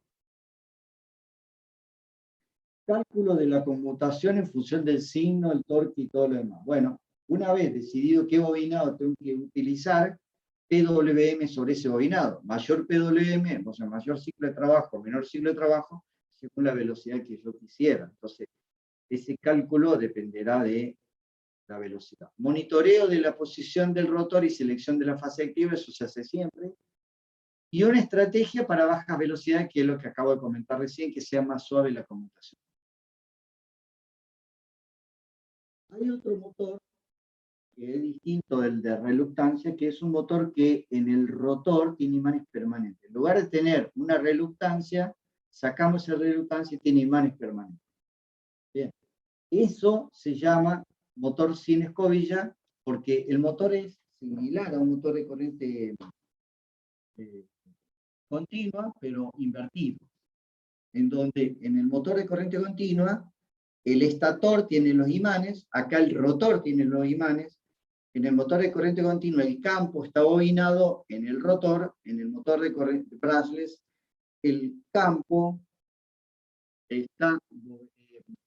Cálculo de la conmutación en función del signo, el torque y todo lo demás. Bueno, una vez decidido qué bobinado tengo que utilizar, PWM sobre ese bobinado. Mayor PWM, o sea, mayor ciclo de trabajo, menor ciclo de trabajo, según la velocidad que yo quisiera. Entonces, ese cálculo dependerá de la velocidad. Monitoreo de la posición del rotor y selección de la fase activa, eso se hace siempre. Y una estrategia para bajas velocidades, que es lo que acabo de comentar recién, que sea más suave la conmutación. Hay otro motor que es distinto del de reluctancia, que es un motor que en el rotor tiene imanes permanentes. En lugar de tener una reluctancia, sacamos esa reluctancia y tiene imanes permanentes. Bien. Eso se llama motor sin escobilla, porque el motor es similar a un motor de corriente continua, pero invertido. En donde en el motor de corriente continua, el estator tiene los imanes, acá el rotor tiene los imanes. En el motor de corriente continua el campo está bobinado en el rotor. En el motor de corriente brushless el campo está,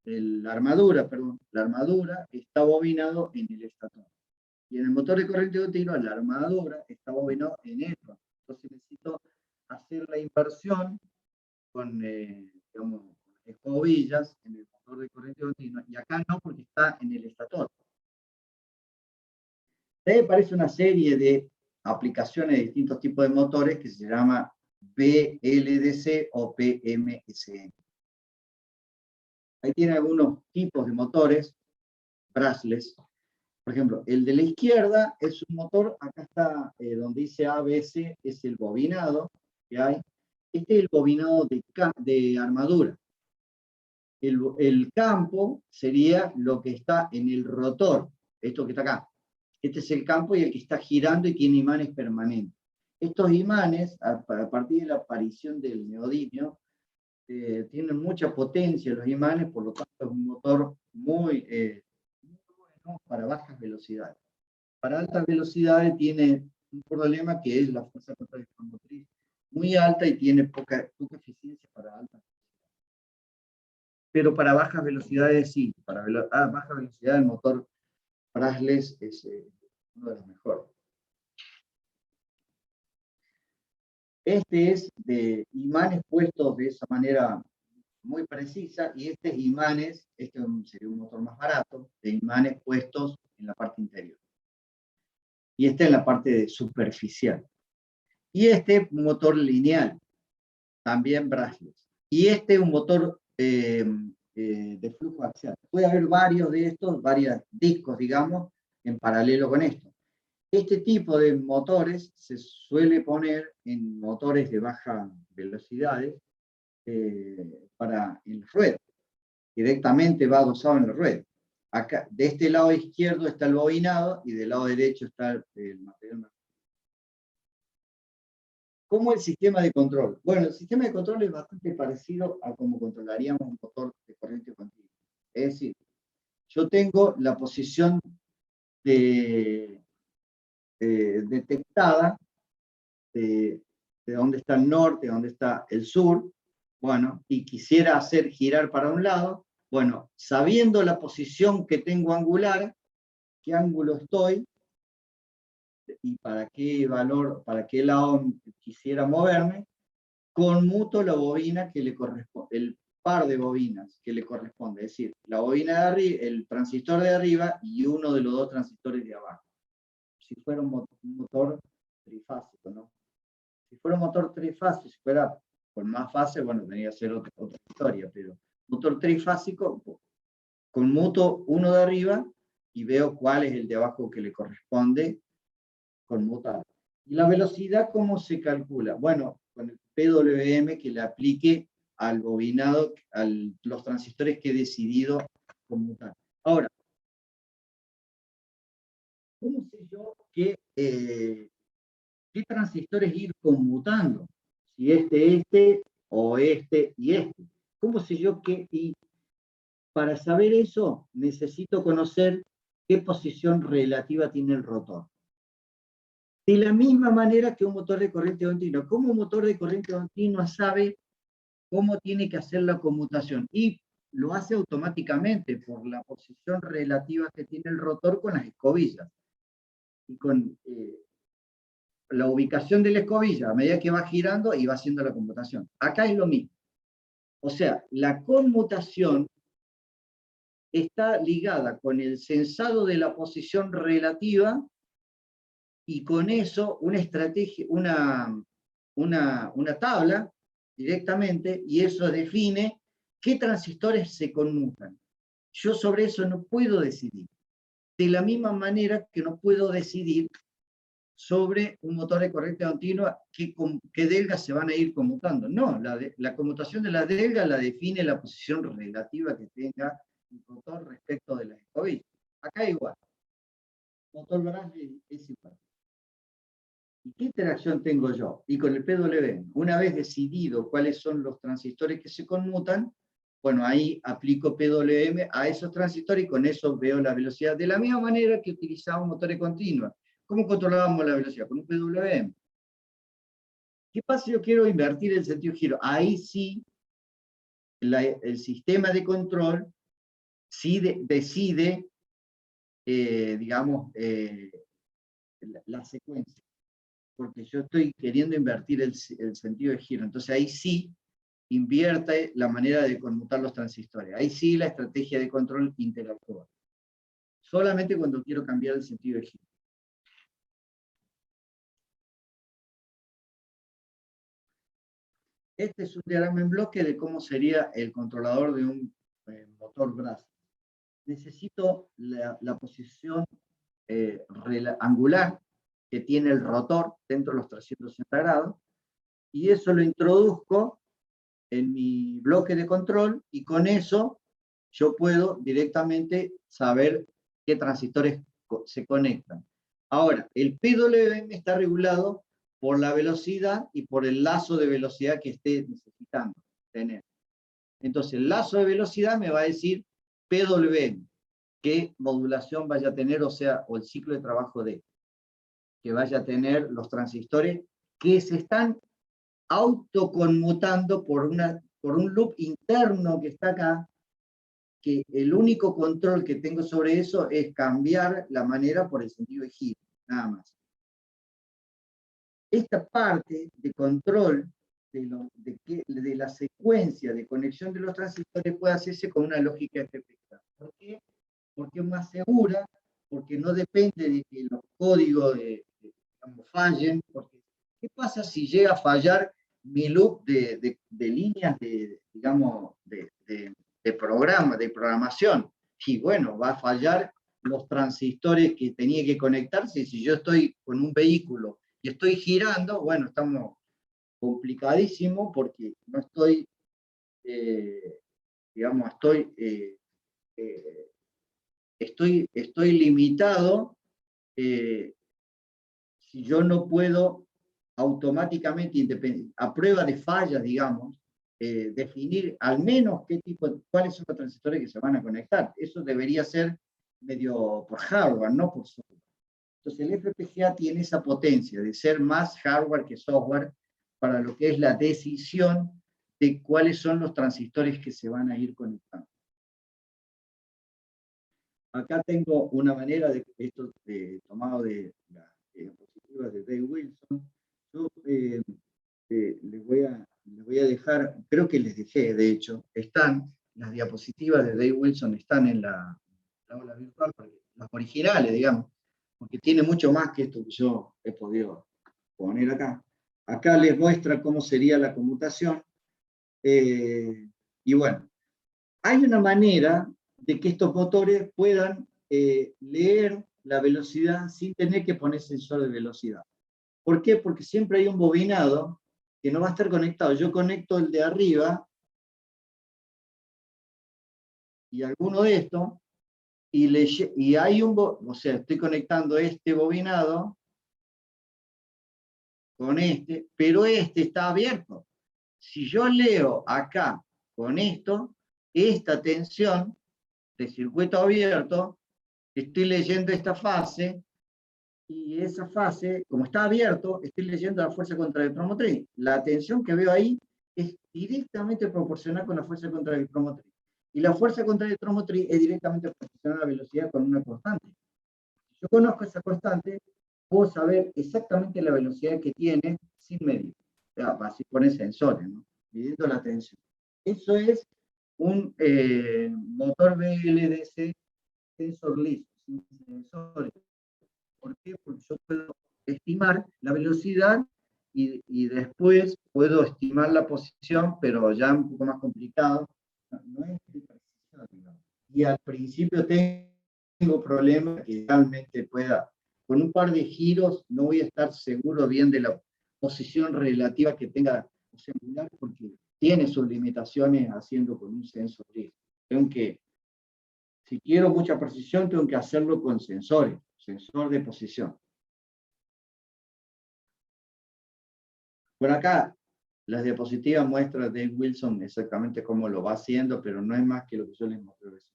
la armadura está bobinado en el estator. Y en el motor de corriente continua la armadura está bobinado en el rotor. Entonces necesito hacer la inversión con digamos, escobillas en el motor de corriente continua, y acá no, porque está en el estator. Ahí aparece una serie de aplicaciones de distintos tipos de motores que se llama BLDC o PMSM. Ahí tiene algunos tipos de motores brushless. Por ejemplo, el de la izquierda es un motor, acá está donde dice ABC, es el bobinado que hay. Este es el bobinado de armadura. El campo sería lo que está en el rotor, esto que está acá. Este es el campo y el que está girando y tiene imanes permanentes. Estos imanes, a partir de la aparición del neodimio, tienen mucha potencia los imanes, por lo tanto es un motor muy bueno para bajas velocidades. Para altas velocidades tiene un problema que es la fuerza motriz muy alta y tiene poca eficiencia para altas velocidades. Pero para bajas velocidades sí, para baja velocidad el motor brushless es uno de los mejores. Este es de imanes puestos de esa manera muy precisa, y este sería un motor más barato, de imanes puestos en la parte interior. Y este en la parte superficial. Y este un motor lineal, también brushless. Y este un motor de flujo axial. Puede haber varios de estos, varios discos, digamos, en paralelo con esto. Este tipo de motores se suele poner en motores de baja velocidades para el ruedo. Directamente va adosado en la rueda. Acá, de este lado izquierdo está el bobinado y del lado derecho está el material. ¿Cómo el sistema de control? Bueno, el sistema de control es bastante parecido a cómo controlaríamos un motor de corriente continua. Es decir, yo tengo la posición detectada de dónde está el norte, dónde está el sur, bueno, y quisiera hacer girar para un lado, bueno, sabiendo la posición que tengo angular, qué ángulo estoy, y para qué valor, para qué lado quisiera moverme, conmuto la bobina que le corresponde, el par de bobinas que le corresponde, es decir, la bobina de arriba, el transistor de arriba y uno de los dos transistores de abajo. Si fuera un motor trifásico, ¿no? Si fuera un motor trifásico, si fuera con más fases, bueno, tendría que ser otra historia, pero motor trifásico, conmuto uno de arriba y veo cuál es el de abajo que le corresponde conmutar. ¿Y la velocidad cómo se calcula? Bueno, con el PWM que le aplique al bobinado, a los transistores que he decidido conmutar. Ahora, ¿cómo sé yo qué transistores ir conmutando? Si este, o este y este. ¿Cómo sé yo qué? Y para saber eso, necesito conocer qué posición relativa tiene el rotor. De la misma manera que un motor de corriente continua. ¿Cómo un motor de corriente continua sabe cómo tiene que hacer la conmutación? Y lo hace automáticamente por la posición relativa que tiene el rotor con las escobillas. Y con la ubicación de la escobilla, a medida que va girando y va haciendo la conmutación. Acá es lo mismo. O sea, la conmutación está ligada con el sensado de la posición relativa, y con eso una estrategia, una tabla directamente, y eso define qué transistores se conmutan. Yo sobre eso no puedo decidir. De la misma manera que no puedo decidir sobre un motor de corriente continua qué delgas se van a ir conmutando. No, la conmutación de la delga la define la posición relativa que tenga el motor respecto de las escobillas. Acá igual. Motor Brushless es igual. ¿Y qué interacción tengo yo? Y con el PWM, una vez decidido cuáles son los transistores que se conmutan, bueno, ahí aplico PWM a esos transistores y con eso veo la velocidad. De la misma manera que utilizamos motores continuos. ¿Cómo controlábamos la velocidad? Con un PWM. ¿Qué pasa si yo quiero invertir el sentido de giro? Ahí sí, el sistema de control sí decide, digamos, la secuencia. Porque yo estoy queriendo invertir el sentido de giro. Entonces ahí sí invierte la manera de conmutar los transistores. Ahí sí la estrategia de control interactúa. Solamente cuando quiero cambiar el sentido de giro. Este es un diagrama en bloque de cómo sería el controlador de un motor Brushless. Necesito la posición angular que tiene el rotor dentro de los 360 grados, y eso lo introduzco en mi bloque de control, y con eso yo puedo directamente saber qué transistores se conectan. Ahora, el PWM está regulado por la velocidad y por el lazo de velocidad que esté necesitando tener. Entonces, el lazo de velocidad me va a decir PWM, qué modulación vaya a tener, o sea, o el ciclo de trabajo que vaya a tener los transistores que se están autoconmutando por un loop interno que está acá, que el único control que tengo sobre eso es cambiar la manera por el sentido de giro, nada más. Esta parte de control de la secuencia de conexión de los transistores puede hacerse con una lógica FPGA. ¿Por qué? Porque es más segura, porque no depende de que los códigos fallen. Porque, ¿qué pasa si llega a fallar mi loop de líneas digamos, de programa, de programación? Y bueno, va a fallar los transistores que tenía que conectarse. Si yo estoy con un vehículo y estoy girando, bueno, estamos complicadísimos porque no estoy, digamos, estoy limitado si yo no puedo automáticamente, a prueba de fallas, digamos, definir al menos cuáles son los transistores que se van a conectar. Eso debería ser medio por hardware, no por software. Entonces el FPGA tiene esa potencia de ser más hardware que software para lo que es la decisión de cuáles son los transistores que se van a ir conectando. Acá tengo una manera de esto tomado de las diapositivas de Dave Wilson. Yo les voy a dejar, creo que les dejé, de hecho, están las diapositivas de Dave Wilson, están en la aula virtual, las originales, digamos, porque tiene mucho más que esto que yo he podido poner acá. Acá les muestra cómo sería la conmutación. Y bueno, hay una manera de que estos motores puedan leer la velocidad sin tener que poner sensor de velocidad. ¿Por qué? Porque siempre hay un bobinado que no va a estar conectado. Yo conecto el de arriba y alguno de estos, y hay o sea, estoy conectando este bobinado con este, pero este está abierto. Si yo leo acá con esto, esta tensión de circuito abierto, estoy leyendo esta fase, y esa fase, como está abierto, estoy leyendo la fuerza contraelectromotriz. La tensión que veo ahí es directamente proporcional con la fuerza contraelectromotriz. Y la fuerza contraelectromotriz es directamente proporcional a la velocidad con una constante. Si yo conozco esa constante, puedo saber exactamente la velocidad que tiene sin medir. O sea, así poner sensores, ¿no? Midiendo la tensión. Eso es un motor BLDC sensor liso, sin sensores. ¿Por qué? Porque yo puedo estimar la velocidad y después puedo estimar la posición, pero ya un poco más complicado. No es de precisión, digamos. Y al principio tengo problemas que realmente pueda, con un par de giros no voy a estar seguro bien de la posición relativa que tenga el celular, porque tiene sus limitaciones haciendo con un sensor liso. Si quiero mucha precisión, tengo que hacerlo con sensores, sensor de posición. Por acá, las diapositivas muestran a Dave Wilson exactamente cómo lo va haciendo, pero no es más que lo que yo les mostré recién.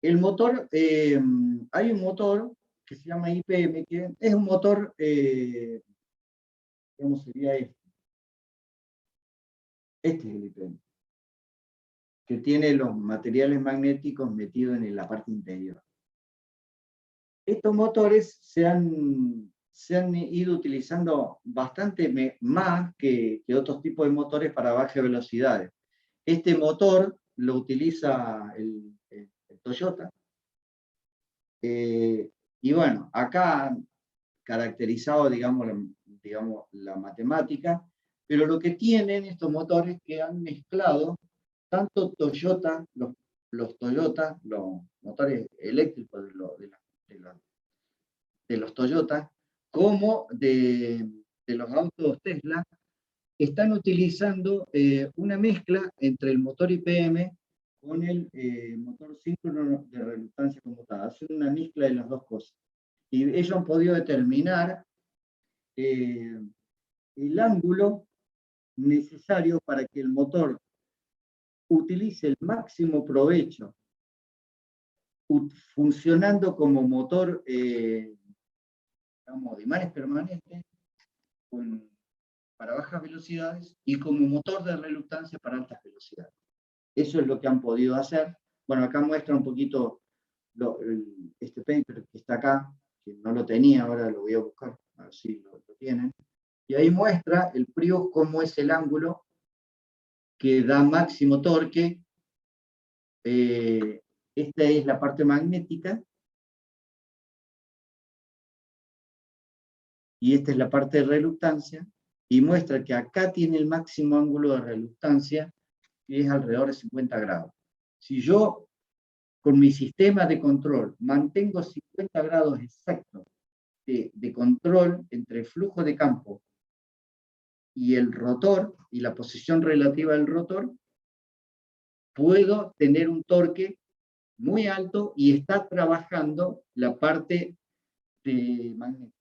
El motor, hay un motor que se llama IPM, que es un motor, ¿cómo sería este? Este es el IPM, que tiene los materiales magnéticos metidos en la parte interior. Estos motores se han ido utilizando bastante más que otros tipos de motores para bajas velocidades. Este motor lo utiliza el Toyota. Y bueno, acá caracterizado, digamos, la matemática, pero lo que tienen estos motores que han mezclado tanto Toyota, los Toyota, los motores eléctricos de los Toyota, como de los autos Tesla, están utilizando una mezcla entre el motor IPM con el motor síncrono de reluctancia conmutada. Hacen una mezcla de las dos cosas. Y ellos han podido determinar el ángulo necesario para que el motor utilice el máximo provecho, funcionando como motor digamos, de imanes permanentes para bajas velocidades y como motor de reluctancia para altas velocidades. Eso es lo que han podido hacer. Bueno, acá muestra un poquito este paper que está acá, que no lo tenía, ahora lo voy a buscar, a ver si lo tienen. Y ahí muestra el Prius cómo es el ángulo que da máximo torque. Esta es la parte magnética. Y esta es la parte de reluctancia. Y muestra que acá tiene el máximo ángulo de reluctancia, que es alrededor de 50 grados. Si yo, con mi sistema de control, mantengo 50 grados exactos de control entre el flujo de campo y el rotor, y la posición relativa del rotor, puedo tener un torque muy alto y está trabajando la parte de magnética.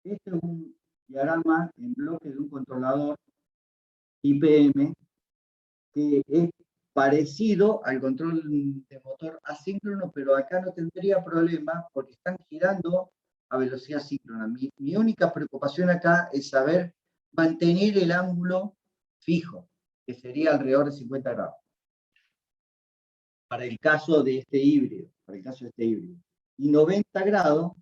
Este es un diagrama en bloque de un controlador IPM que es parecido al control de motor asíncrono, pero acá no tendría problema porque están girando a velocidad síncrona. Mi única preocupación acá es saber mantener el ángulo fijo, que sería alrededor de 50 grados. Para el caso de este híbrido, Y 90 grados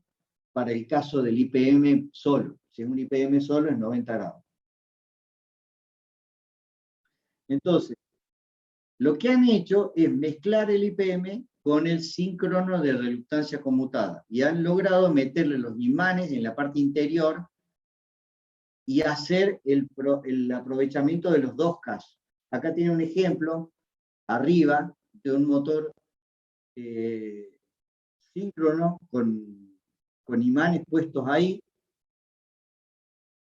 para el caso del IPM solo. Si es un IPM solo, es 90 grados. Entonces, lo que han hecho es mezclar el IPM con el síncrono de reluctancia conmutada y han logrado meterle los imanes en la parte interior y hacer el aprovechamiento de los dos casos. Acá tiene un ejemplo, arriba, de un motor síncrono con imanes puestos ahí,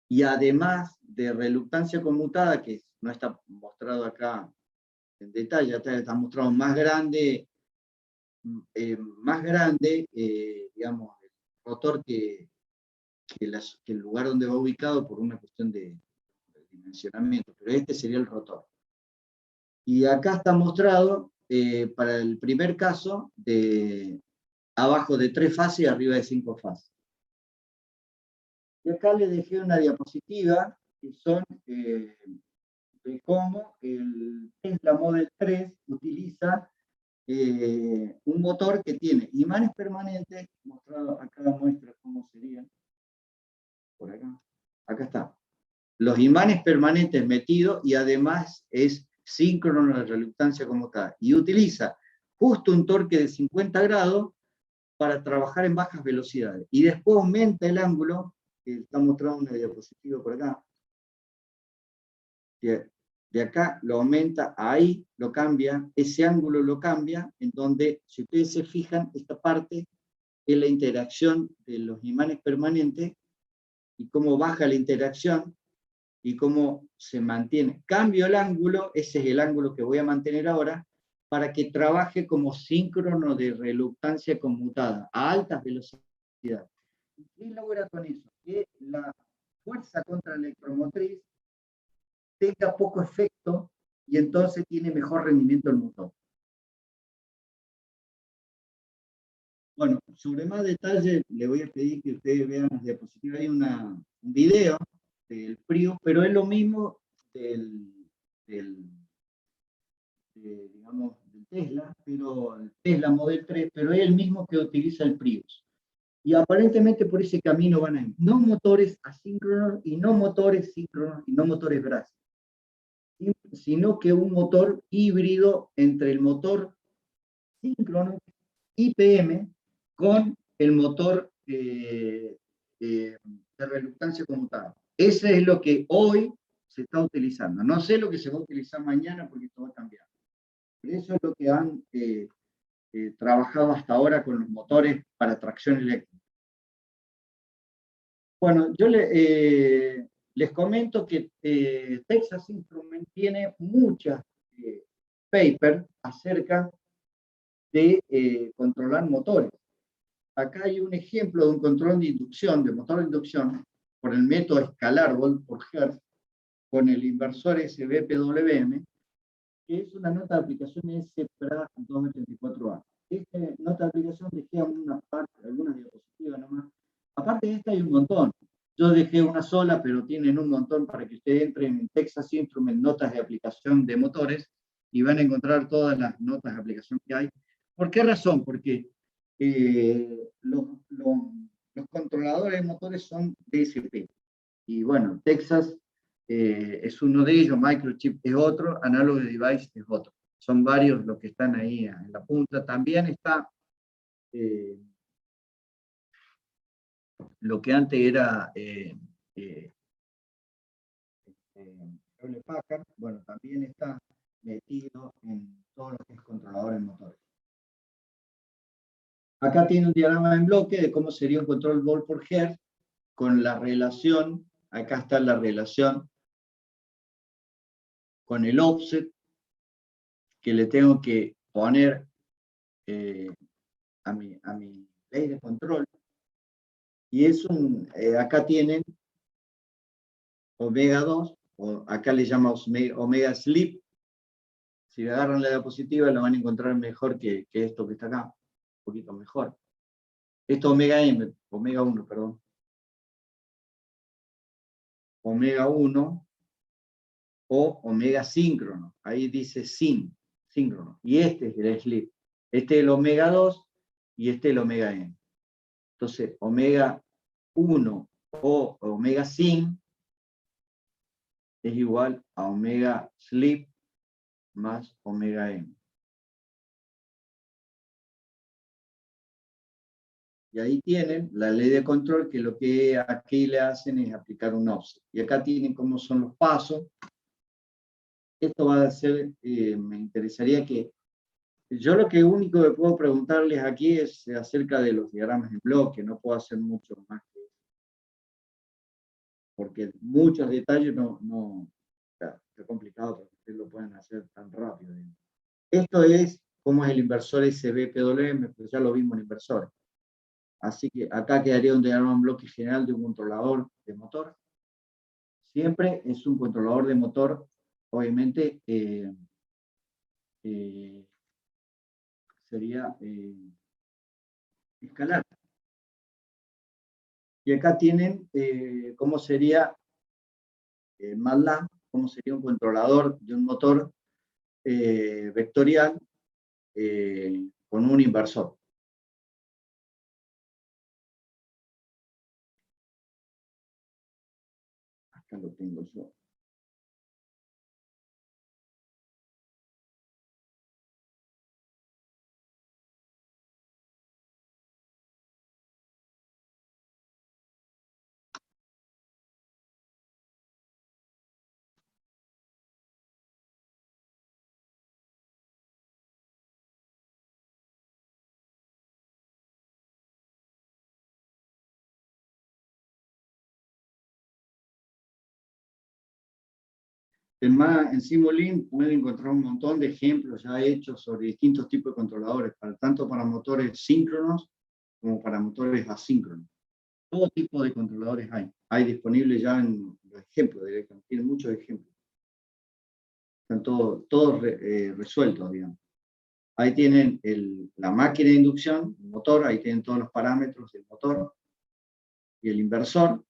y además de reluctancia conmutada, que no está mostrado acá en detalle, está mostrado más grande, digamos, el rotor que el lugar donde va ubicado por una cuestión de dimensionamiento, pero este sería el rotor. Y acá está mostrado para el primer caso abajo de 3 fases y arriba de 5 fases. Y acá les dejé una diapositiva que son de cómo el Tesla Model 3 utiliza un motor que tiene imanes permanentes, mostrado acá muestra cómo sería, por acá, acá está, los imanes permanentes metidos y además es síncrono de reluctancia conmutada, y utiliza justo un torque de 50 grados para trabajar en bajas velocidades, y después aumenta el ángulo, que está mostrado en una diapositiva por acá, de acá lo aumenta, ahí lo cambia, ese ángulo lo cambia, en donde, si ustedes se fijan, esta parte es la interacción de los imanes permanentes, y cómo baja la interacción, y cómo se mantiene. Cambio el ángulo, ese es el ángulo que voy a mantener ahora, para que trabaje como síncrono de reluctancia conmutada, a altas velocidades. ¿Qué logra con eso? Que la fuerza contra la electromotriz tenga poco efecto y entonces tiene mejor rendimiento el motor. Bueno, sobre más detalle le voy a pedir que ustedes vean las diapositivas. Hay un video del Prius, pero es lo mismo digamos, del Tesla, pero el Tesla Model 3, pero es el mismo que utiliza el Prius. Y aparentemente por ese camino van a ir. No motores asíncronos y no motores síncronos y no motores Brasey, sino que un motor híbrido entre el motor síncrono IPM con el motor de reluctancia conmutada. Ese es lo que hoy se está utilizando. No sé lo que se va a utilizar mañana porque esto va a cambiar. Pero eso es lo que han trabajado hasta ahora con los motores para tracción eléctrica. Bueno, yo les comento que Texas Instruments tiene muchas paper acerca de controlar motores. Acá hay un ejemplo de un control de inducción, de motor de inducción, por el método escalar volt por Hertz, con el inversor SB-PWM, que es una nota de aplicación SPRA 284A. Esta nota de aplicación dejé algunas diapositivas nomás. Aparte de esta hay un montón. Yo dejé una sola, pero tienen un montón para que ustedes entren en Texas Instruments, notas de aplicación de motores, y van a encontrar todas las notas de aplicación que hay. ¿Por qué razón? Porque los controladores de motores son DSP. Y bueno, Texas es uno de ellos, Microchip es otro, Analog Device es otro. Son varios los que están ahí en la punta. También está lo que antes era Packard, bueno, también está metido en todo lo que es controlador de motores. Acá tiene un diagrama en bloque de cómo sería un control volt por Hertz con la relación, acá está la relación con el offset que le tengo que poner a mi ley de control. Y es acá tienen omega 2, o acá le llamamos omega slip. Si le agarran la diapositiva lo van a encontrar mejor que esto que está acá, un poquito mejor. Esto omega 1, perdón. Omega 1 o omega síncrono. Ahí dice síncrono. Y este es el slip. Este es el omega 2 y este es el omega n. Entonces, omega 1 o omega sin es igual a omega slip más omega n. Y ahí tienen la ley de control, que lo que aquí le hacen es aplicar un offset. Y acá tienen cómo son los pasos. Esto va a ser, me interesaría que, yo lo que único que puedo preguntarles aquí es acerca de los diagramas en bloque, no puedo hacer mucho más que eso. Porque muchos detalles está complicado porque ustedes lo pueden hacer tan rápido. Esto es cómo es el inversor SB-PWM, pero ya lo vimos en inversores. Así que acá quedaría un diagrama en bloque general de un controlador de motor. Siempre es un controlador de motor, obviamente, sería escalar. Y acá tienen cómo sería MATLAB, cómo sería un controlador de un motor vectorial con un inversor. Acá lo tengo yo. En Simulink pueden encontrar un montón de ejemplos ya hechos sobre distintos tipos de controladores, tanto para motores síncronos como para motores asíncronos. Todo tipo de controladores hay. Hay disponibles ya en los ejemplos, tienen muchos ejemplos. Están todos resueltos, digamos. Ahí tienen la máquina de inducción, el motor, ahí tienen todos los parámetros del motor y el inversor.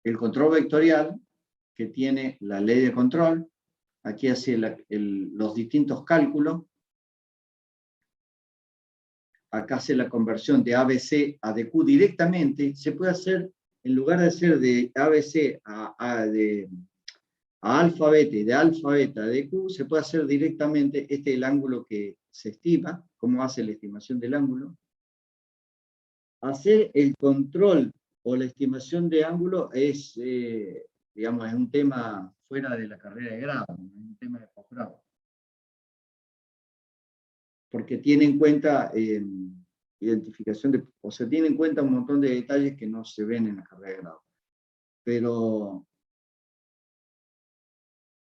El control vectorial, que tiene la ley de control, aquí hace los distintos cálculos. Acá hace la conversión de ABC a DQ directamente. Se puede hacer, en lugar de hacer de ABC a alfa beta y de alfa beta a DQ, se puede hacer directamente. Este es el ángulo que se estima, cómo hace la estimación del ángulo. Hacer el control o la estimación de ángulo es, digamos, es un tema fuera de la carrera de grado, es un tema de posgrado. Porque tiene en cuenta identificación o se tiene en cuenta un montón de detalles que no se ven en la carrera de grado. Pero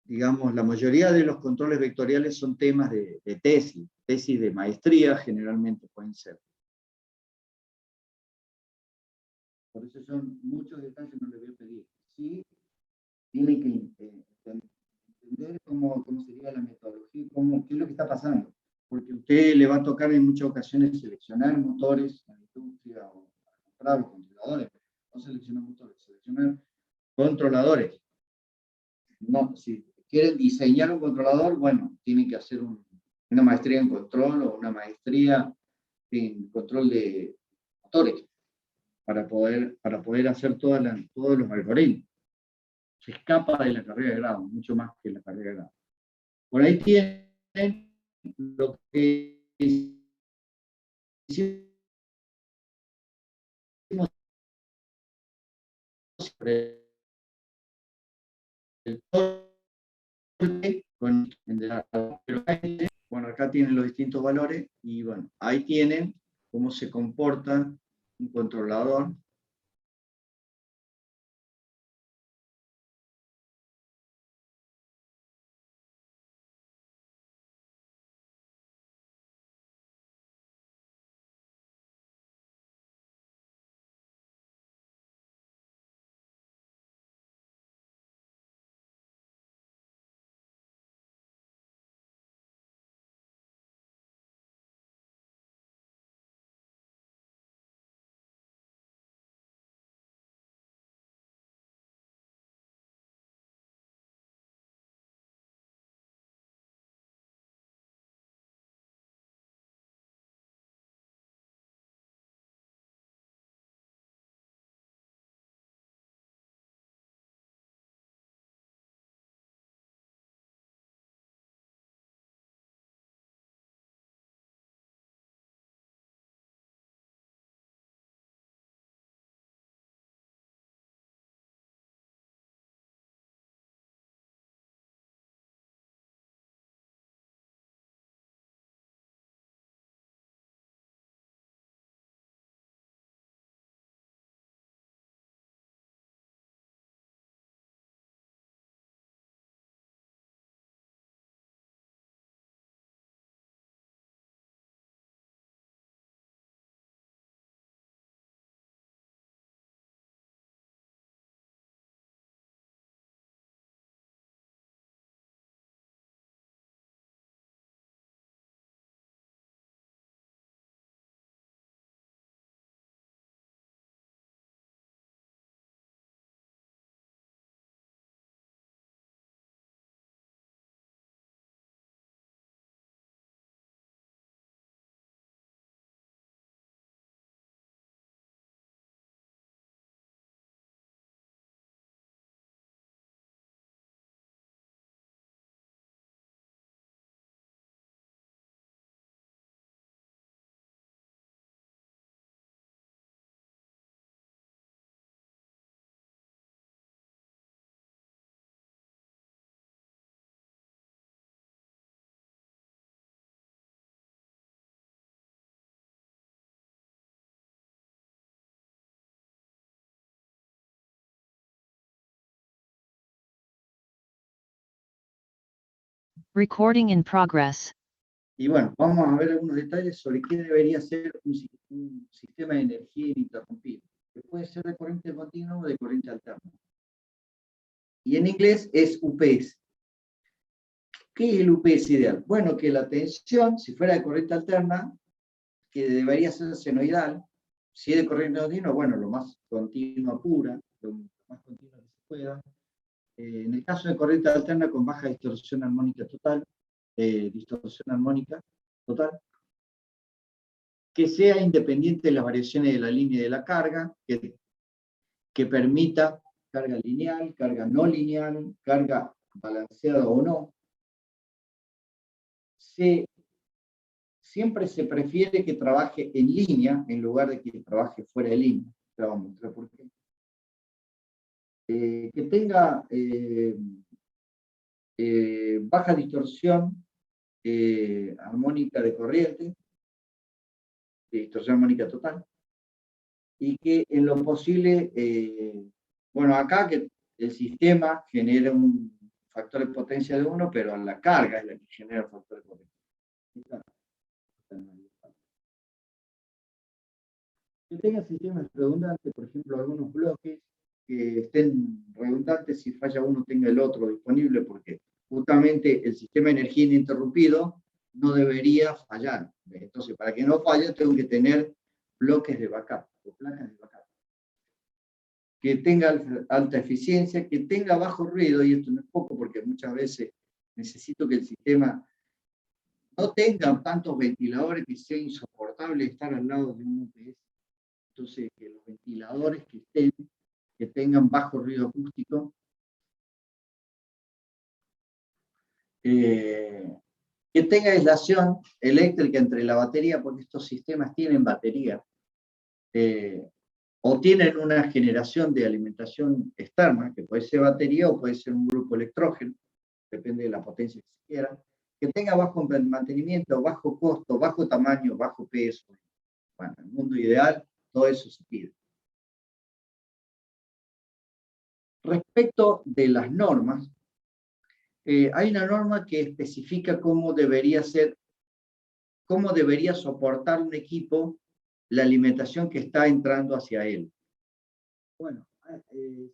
digamos, la mayoría de los controles vectoriales son temas de tesis de maestría generalmente pueden ser. Por eso son muchos detalles, no les voy a pedir. Sí, tienen que entender cómo sería la metodología, qué es lo que está pasando. Porque a usted le va a tocar en muchas ocasiones seleccionar motores en la industria o para comprar los controladores. No seleccionar motores, seleccionar controladores. No, si quieren diseñar un controlador, bueno, tienen que hacer una maestría en control o una maestría en control de motores para poder hacer todos los algoritmos. Se escapa de la carrera de grado, mucho más que la carrera de grado. Por ahí tienen lo que hicimos sobre el torque con pero bueno, acá tienen los distintos valores y bueno, ahí tienen cómo se comporta un controlador. Recording in progress. Y bueno, vamos a ver algunos detalles sobre qué debería ser un sistema de energía ininterrumpido, que puede ser de corriente continua o de corriente alterna. Y en inglés es UPS. ¿Qué es el UPS ideal? Bueno, que la tensión, si fuera de corriente alterna, que debería ser senoidal, si es de corriente continua, bueno, lo más continua pura, lo más continua que se pueda. En el caso de corriente alterna con baja distorsión armónica total, que sea independiente de las variaciones de la línea y de la carga, que permita carga lineal, carga no lineal, carga balanceada o no. Siempre se prefiere que trabaje en línea en lugar de que trabaje fuera de línea. Ya vamos a mostrar por qué. Que tenga baja distorsión armónica de corriente, distorsión armónica total, y que en lo posible, bueno, acá que el sistema genera un factor de potencia de 1, pero la carga es la que genera el factor de potencia. Que tenga sistemas redundantes, por ejemplo, algunos bloques que estén redundantes, si falla uno tenga el otro disponible, porque justamente el sistema de energía ininterrumpido no debería fallar. Entonces, para que no falle, tengo que tener bloques de backup, o placas de backup. Que tenga alta eficiencia, que tenga bajo ruido, y esto no es poco, porque muchas veces necesito que el sistema no tenga tantos ventiladores que sea insoportable estar al lado de un UPS. Entonces, que los ventiladores que tengan bajo ruido acústico, que tenga aislación eléctrica entre la batería, porque estos sistemas tienen batería, o tienen una generación de alimentación externa, que puede ser batería o puede ser un grupo electrógeno, depende de la potencia que se quiera, que tenga bajo mantenimiento, bajo costo, bajo tamaño, bajo peso. Bueno, en el mundo ideal, todo eso se pide. Respecto de las normas, hay una norma que especifica cómo debería soportar un equipo la alimentación que está entrando hacia él. Bueno,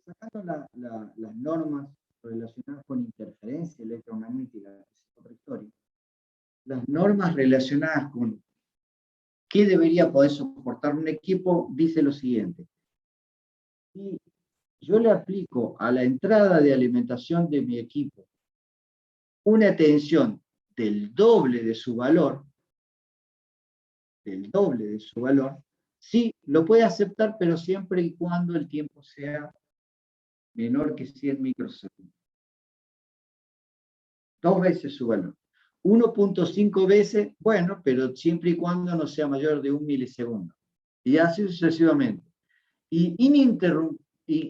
sacando las normas relacionadas con interferencia electromagnética, que es otra historia, las normas relacionadas con qué debería poder soportar un equipo, dice lo siguiente. Si yo le aplico a la entrada de alimentación de mi equipo una tensión del doble de su valor, sí, lo puede aceptar, pero siempre y cuando el tiempo sea menor que 100 microsegundos. 2 veces su valor. 1.5 veces, bueno, pero siempre y cuando no sea mayor de 1 milisegundo. Y así sucesivamente. Y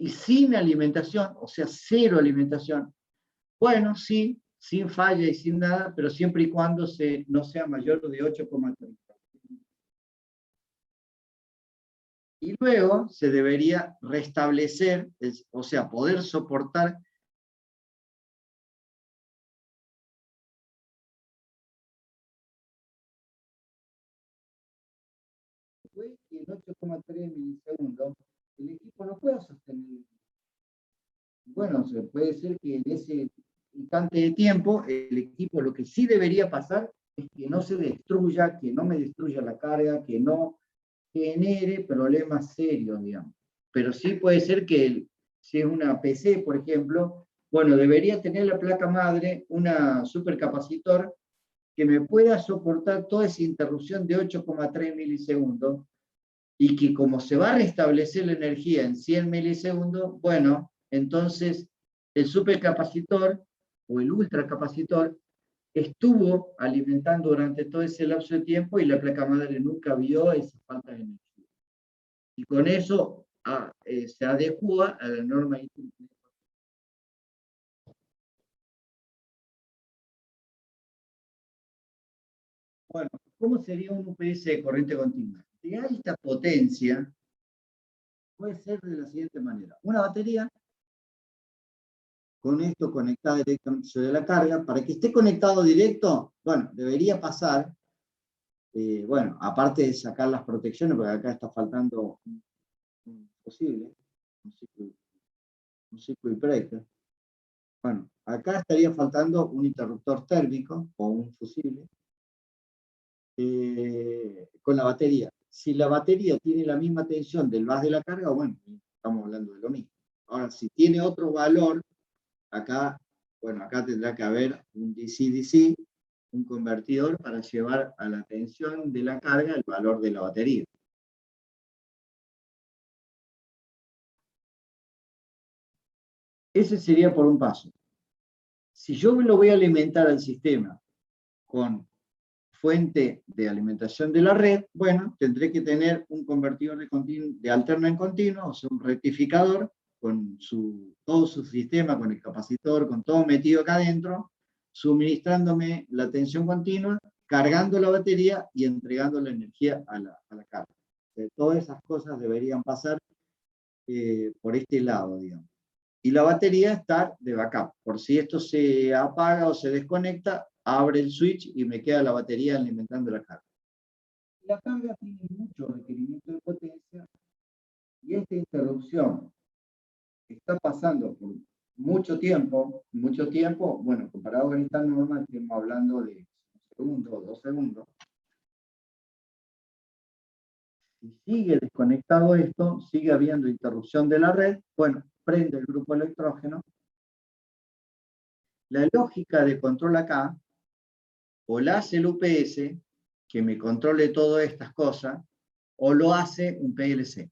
sin alimentación, o sea, cero alimentación, bueno, sí, sin falla y sin nada, pero siempre y cuando no sea mayor de 8,30. Y luego se debería restablecer, o sea, poder soportar y en 8,3 milisegundos el equipo no puede sostener. Bueno, puede ser que en ese instante de tiempo el equipo, lo que sí debería pasar es que no se destruya, que no me destruya la carga, que no genere problemas serios, digamos. Pero sí puede ser que si es una PC, por ejemplo, bueno, debería tener la placa madre una supercapacitor que me pueda soportar toda esa interrupción de 8,3 milisegundos y que como se va a restablecer la energía en 100 milisegundos, bueno, entonces el supercapacitor o el ultracapacitor estuvo alimentando durante todo ese lapso de tiempo y la placa madre nunca vio esa falta de energía. Y con eso se adecua a la norma IEEE. Bueno, ¿cómo sería un UPS de corriente continua? De alta potencia puede ser de la siguiente manera. Una batería, con esto conectada directamente sobre la carga. Para que esté conectado directo, bueno, debería pasar, bueno, aparte de sacar las protecciones, porque acá está faltando un fusible, un circuit breaker. Bueno, acá estaría faltando un interruptor térmico o un fusible con la batería. Si la batería tiene la misma tensión del bus de la carga, bueno, estamos hablando de lo mismo. Ahora, si tiene otro valor, acá, bueno, acá tendrá que haber un DC-DC, un convertidor para llevar a la tensión de la carga el valor de la batería. Ese sería por un paso. Si yo lo voy a alimentar al sistema con fuente de alimentación de la red, bueno, tendré que tener un convertidor de alterno en continuo, o sea, un rectificador con todo su sistema, con el capacitor, con todo metido acá adentro, suministrándome la tensión continua, cargando la batería y entregando la energía a la carga. Todas esas cosas deberían pasar por este lado, digamos. Y la batería está de backup. Por si esto se apaga o se desconecta, abre el switch y me queda la batería alimentando la carga. La carga tiene mucho requerimiento de potencia y esta interrupción está pasando por mucho tiempo, bueno, comparado con esta norma, estamos hablando de un segundo o 2 segundos. Si sigue desconectado esto, sigue habiendo interrupción de la red, bueno, prende el grupo electrógeno. La lógica de control acá, o la hace el UPS, que me controle todas estas cosas, o lo hace un PLC,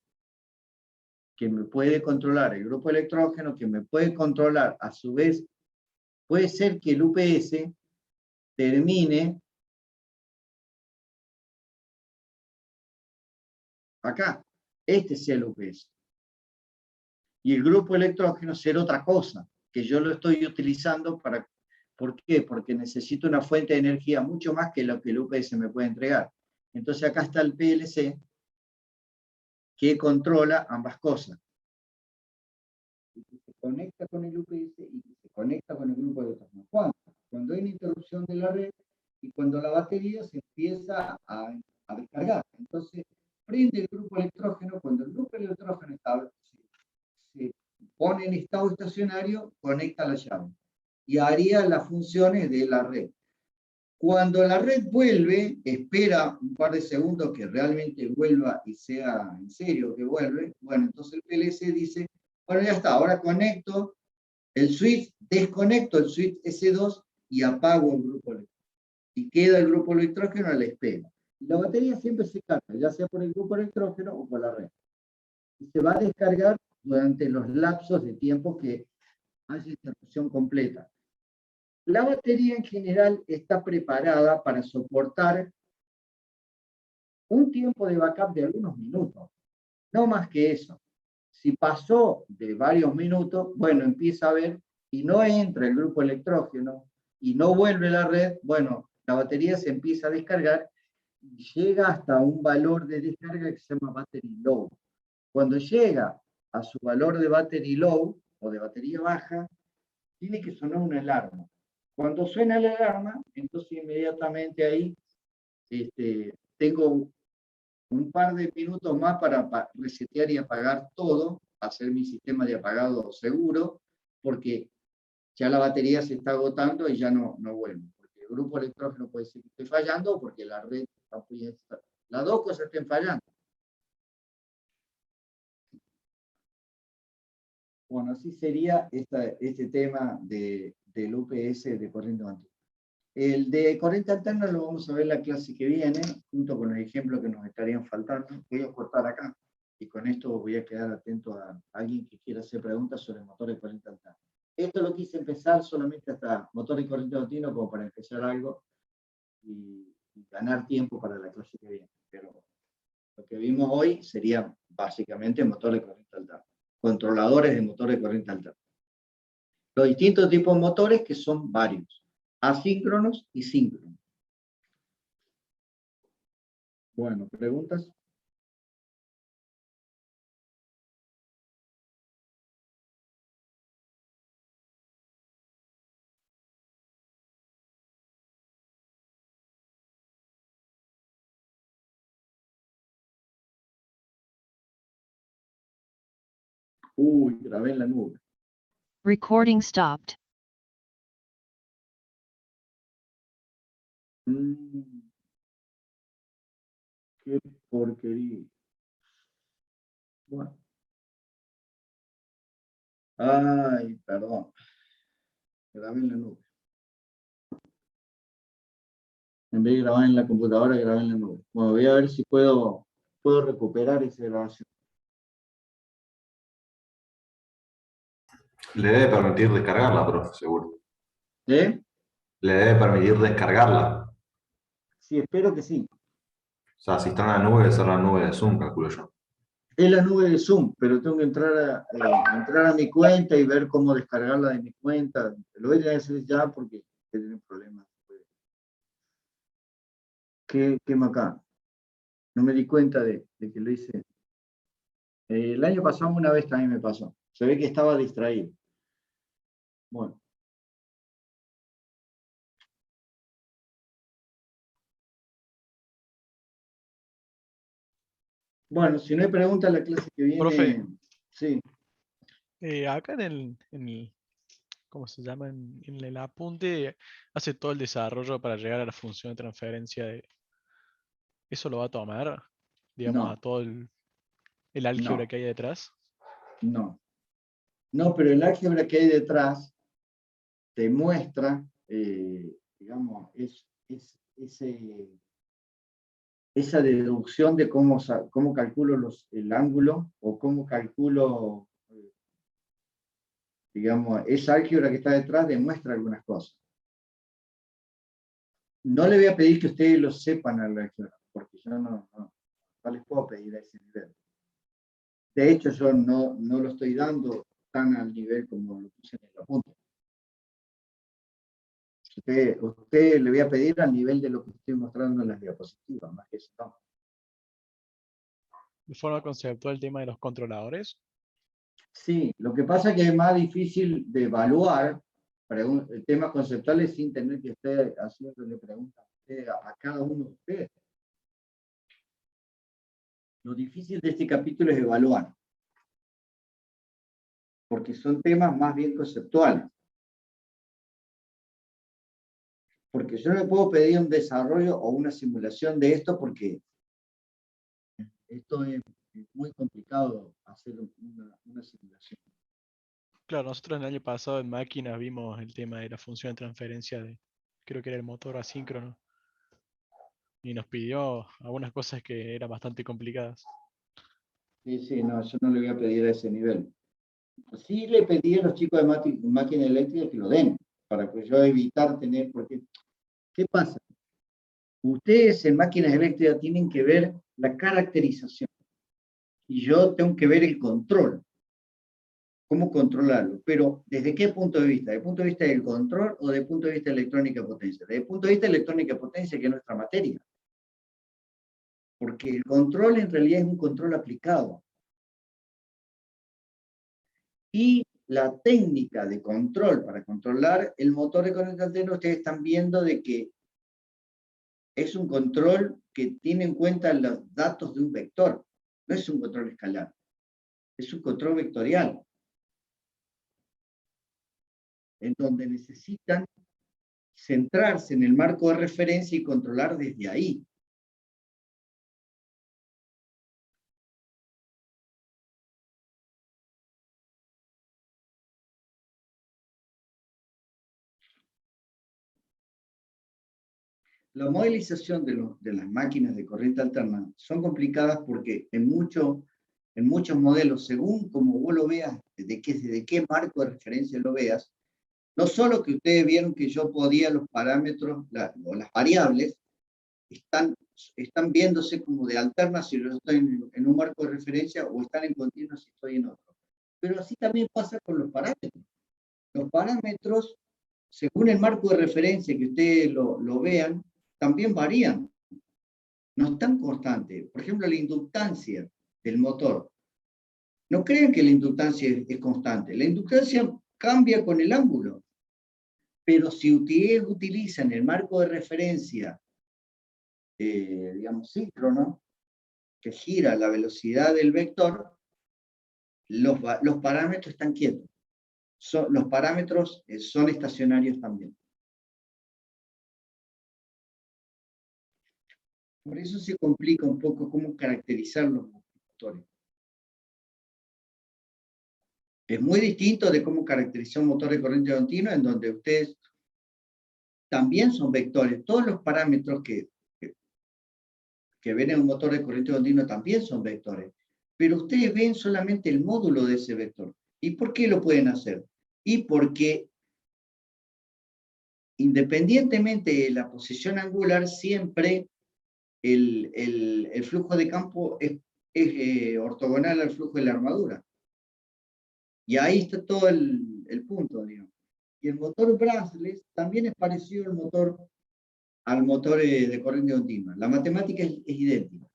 que me puede controlar el grupo electrógeno, que me puede controlar, a su vez, puede ser que el UPS termine acá, este sea el UPS. Y el grupo electrógeno será otra cosa, que yo lo estoy utilizando para... ¿Por qué? Porque necesito una fuente de energía mucho más que lo que el UPS me puede entregar. Entonces acá está el PLC, que controla ambas cosas. Y que se conecta con el UPS y que se conecta con el grupo electrógeno. ¿Cuándo? Cuando hay una interrupción de la red y cuando la batería se empieza a descargar. Entonces, prende el grupo electrógeno. Cuando el grupo electrógeno se pone en estado estacionario, conecta la llave y haría las funciones de la red. Cuando la red vuelve, espera un par de segundos que realmente vuelva y sea en serio que vuelve. Bueno, entonces el PLC dice, bueno, ya está, ahora conecto el switch, desconecto el switch S2 y apago el grupo electrógeno. Y queda el grupo electrógeno a la espera. Y la batería siempre se carga, ya sea por el grupo electrógeno o por la red. Y se va a descargar durante los lapsos de tiempo que haya interrupción completa. La batería en general está preparada para soportar un tiempo de backup de algunos minutos, no más que eso. Si pasó de varios minutos, bueno, empieza a ver y no entra el grupo electrógeno y no vuelve la red, bueno, la batería se empieza a descargar y llega hasta un valor de descarga que se llama battery low. Cuando llega a su valor de battery low o de batería baja, tiene que sonar una alarma. Cuando suena la alarma, entonces inmediatamente ahí tengo un par de minutos más para resetear y apagar todo, hacer mi sistema de apagado seguro, porque ya la batería se está agotando y ya no vuelve. Porque el grupo electrógeno puede ser que esté fallando o porque la red está muy... Las dos cosas estén fallando. Bueno, así sería este tema del UPS de corriente continua. El de corriente alterna lo vamos a ver la clase que viene, junto con los ejemplos que nos estarían faltando. Voy a cortar acá, y con esto voy a quedar atento a alguien que quiera hacer preguntas sobre motores de corriente alterna. Esto lo quise empezar solamente hasta motor de corriente continua, como para empezar algo, y ganar tiempo para la clase que viene. Pero lo que vimos hoy sería básicamente motor de corriente alterna. Controladores de motor de corriente alterna. Los distintos tipos de motores, que son varios, asíncronos y síncronos. Bueno, ¿preguntas? Uy, grabé en la nube. Recording stopped. Qué porquería. Bueno. Ay, perdón. Grabé en la nube. En vez de grabar en la computadora, grabé en la nube. Bueno, voy a ver si puedo recuperar esa grabación. Le debe permitir descargarla, profe, seguro. ¿Eh? Le debe permitir descargarla. Sí, espero que sí. O sea, si está en la nube, debe ser la nube de Zoom, calculo yo. Es la nube de Zoom, pero tengo que entrar a mi cuenta y ver cómo descargarla de mi cuenta. Lo voy a tener que hacer ya porque tengo problemas. Qué macán. No me di cuenta de que lo hice. El año pasado una vez también me pasó. Se ve que estaba distraído. Bueno. Bueno, si no hay preguntas, la clase que viene... Profe. Sí, Acá ¿cómo se llama? En el apunte hace todo el desarrollo para llegar a la función de transferencia ¿eso lo va a tomar? Digamos, a no, todo el álgebra no, que hay detrás. no. No, pero el álgebra que hay detrás te muestra, digamos, esa deducción de cómo calculo el ángulo o cómo calculo, digamos, esa álgebra que está detrás demuestra algunas cosas. No le voy a pedir que ustedes lo sepan al álgebra, porque yo no les puedo pedir a ese nivel. De hecho, yo no lo estoy dando tan al nivel como lo puse en el apunte. Usted le voy a pedir al nivel de lo que estoy mostrando en las diapositivas, más que eso no. De forma conceptual, el tema de los controladores. Sí, lo que pasa es que es más difícil de evaluar temas conceptuales sin tener que estar haciéndole preguntas a cada uno de ustedes. Lo difícil de este capítulo es evaluar, porque son temas más bien conceptuales. Porque yo no le puedo pedir un desarrollo o una simulación de esto porque esto es muy complicado hacer una simulación. Claro, nosotros el año pasado en máquinas vimos el tema de la función de transferencia creo que era el motor asíncrono. Y nos pidió algunas cosas que eran bastante complicadas. Sí, no, yo no le voy a pedir a ese nivel. Sí le pedí a los chicos de máquina eléctrica que lo den, para que yo evitar tener, porque, ¿qué pasa? Ustedes en máquinas eléctricas tienen que ver la caracterización, y yo tengo que ver el control, cómo controlarlo, pero ¿desde qué punto de vista? ¿Desde el punto de vista del control o desde el punto de vista de electrónica potencia? Desde el punto de vista de electrónica potencia, que es nuestra materia. Porque el control en realidad es un control aplicado. Y la técnica de control para controlar el motor de corriente alterna, ustedes están viendo de que es un control que tiene en cuenta los datos de un vector. No es un control escalar, es un control vectorial, en donde necesitan centrarse en el marco de referencia y controlar desde ahí. La modelización de las máquinas de corriente alterna son complicadas porque en muchos modelos, según como vos lo veas, desde qué marco de referencia lo veas, no solo que ustedes vieron que yo podía los parámetros o las variables, están viéndose como de alterna si yo estoy en un marco de referencia o están en continuo si estoy en otro. Pero así también pasa con los parámetros. Los parámetros, según el marco de referencia que ustedes lo vean, también varían. No están constantes. Por ejemplo, la inductancia del motor. No crean que la inductancia es constante. La inductancia cambia con el ángulo. Pero si ustedes utilizan el marco de referencia, digamos, síncrono, que gira la velocidad del vector, los parámetros están quietos. Los parámetros son estacionarios también. Por eso se complica un poco cómo caracterizar los motores. Es muy distinto de cómo caracterizar un motor de corriente continua, en donde ustedes también son vectores. Todos los parámetros que ven en un motor de corriente continua también son vectores. Pero ustedes ven solamente el módulo de ese vector. ¿Y por qué lo pueden hacer? Y porque independientemente de la posición angular, siempre el flujo de campo es ortogonal al flujo de la armadura. Y ahí está todo el punto, digamos. Y el motor brushless también es parecido al motor de corriente continua. La matemática es idéntica.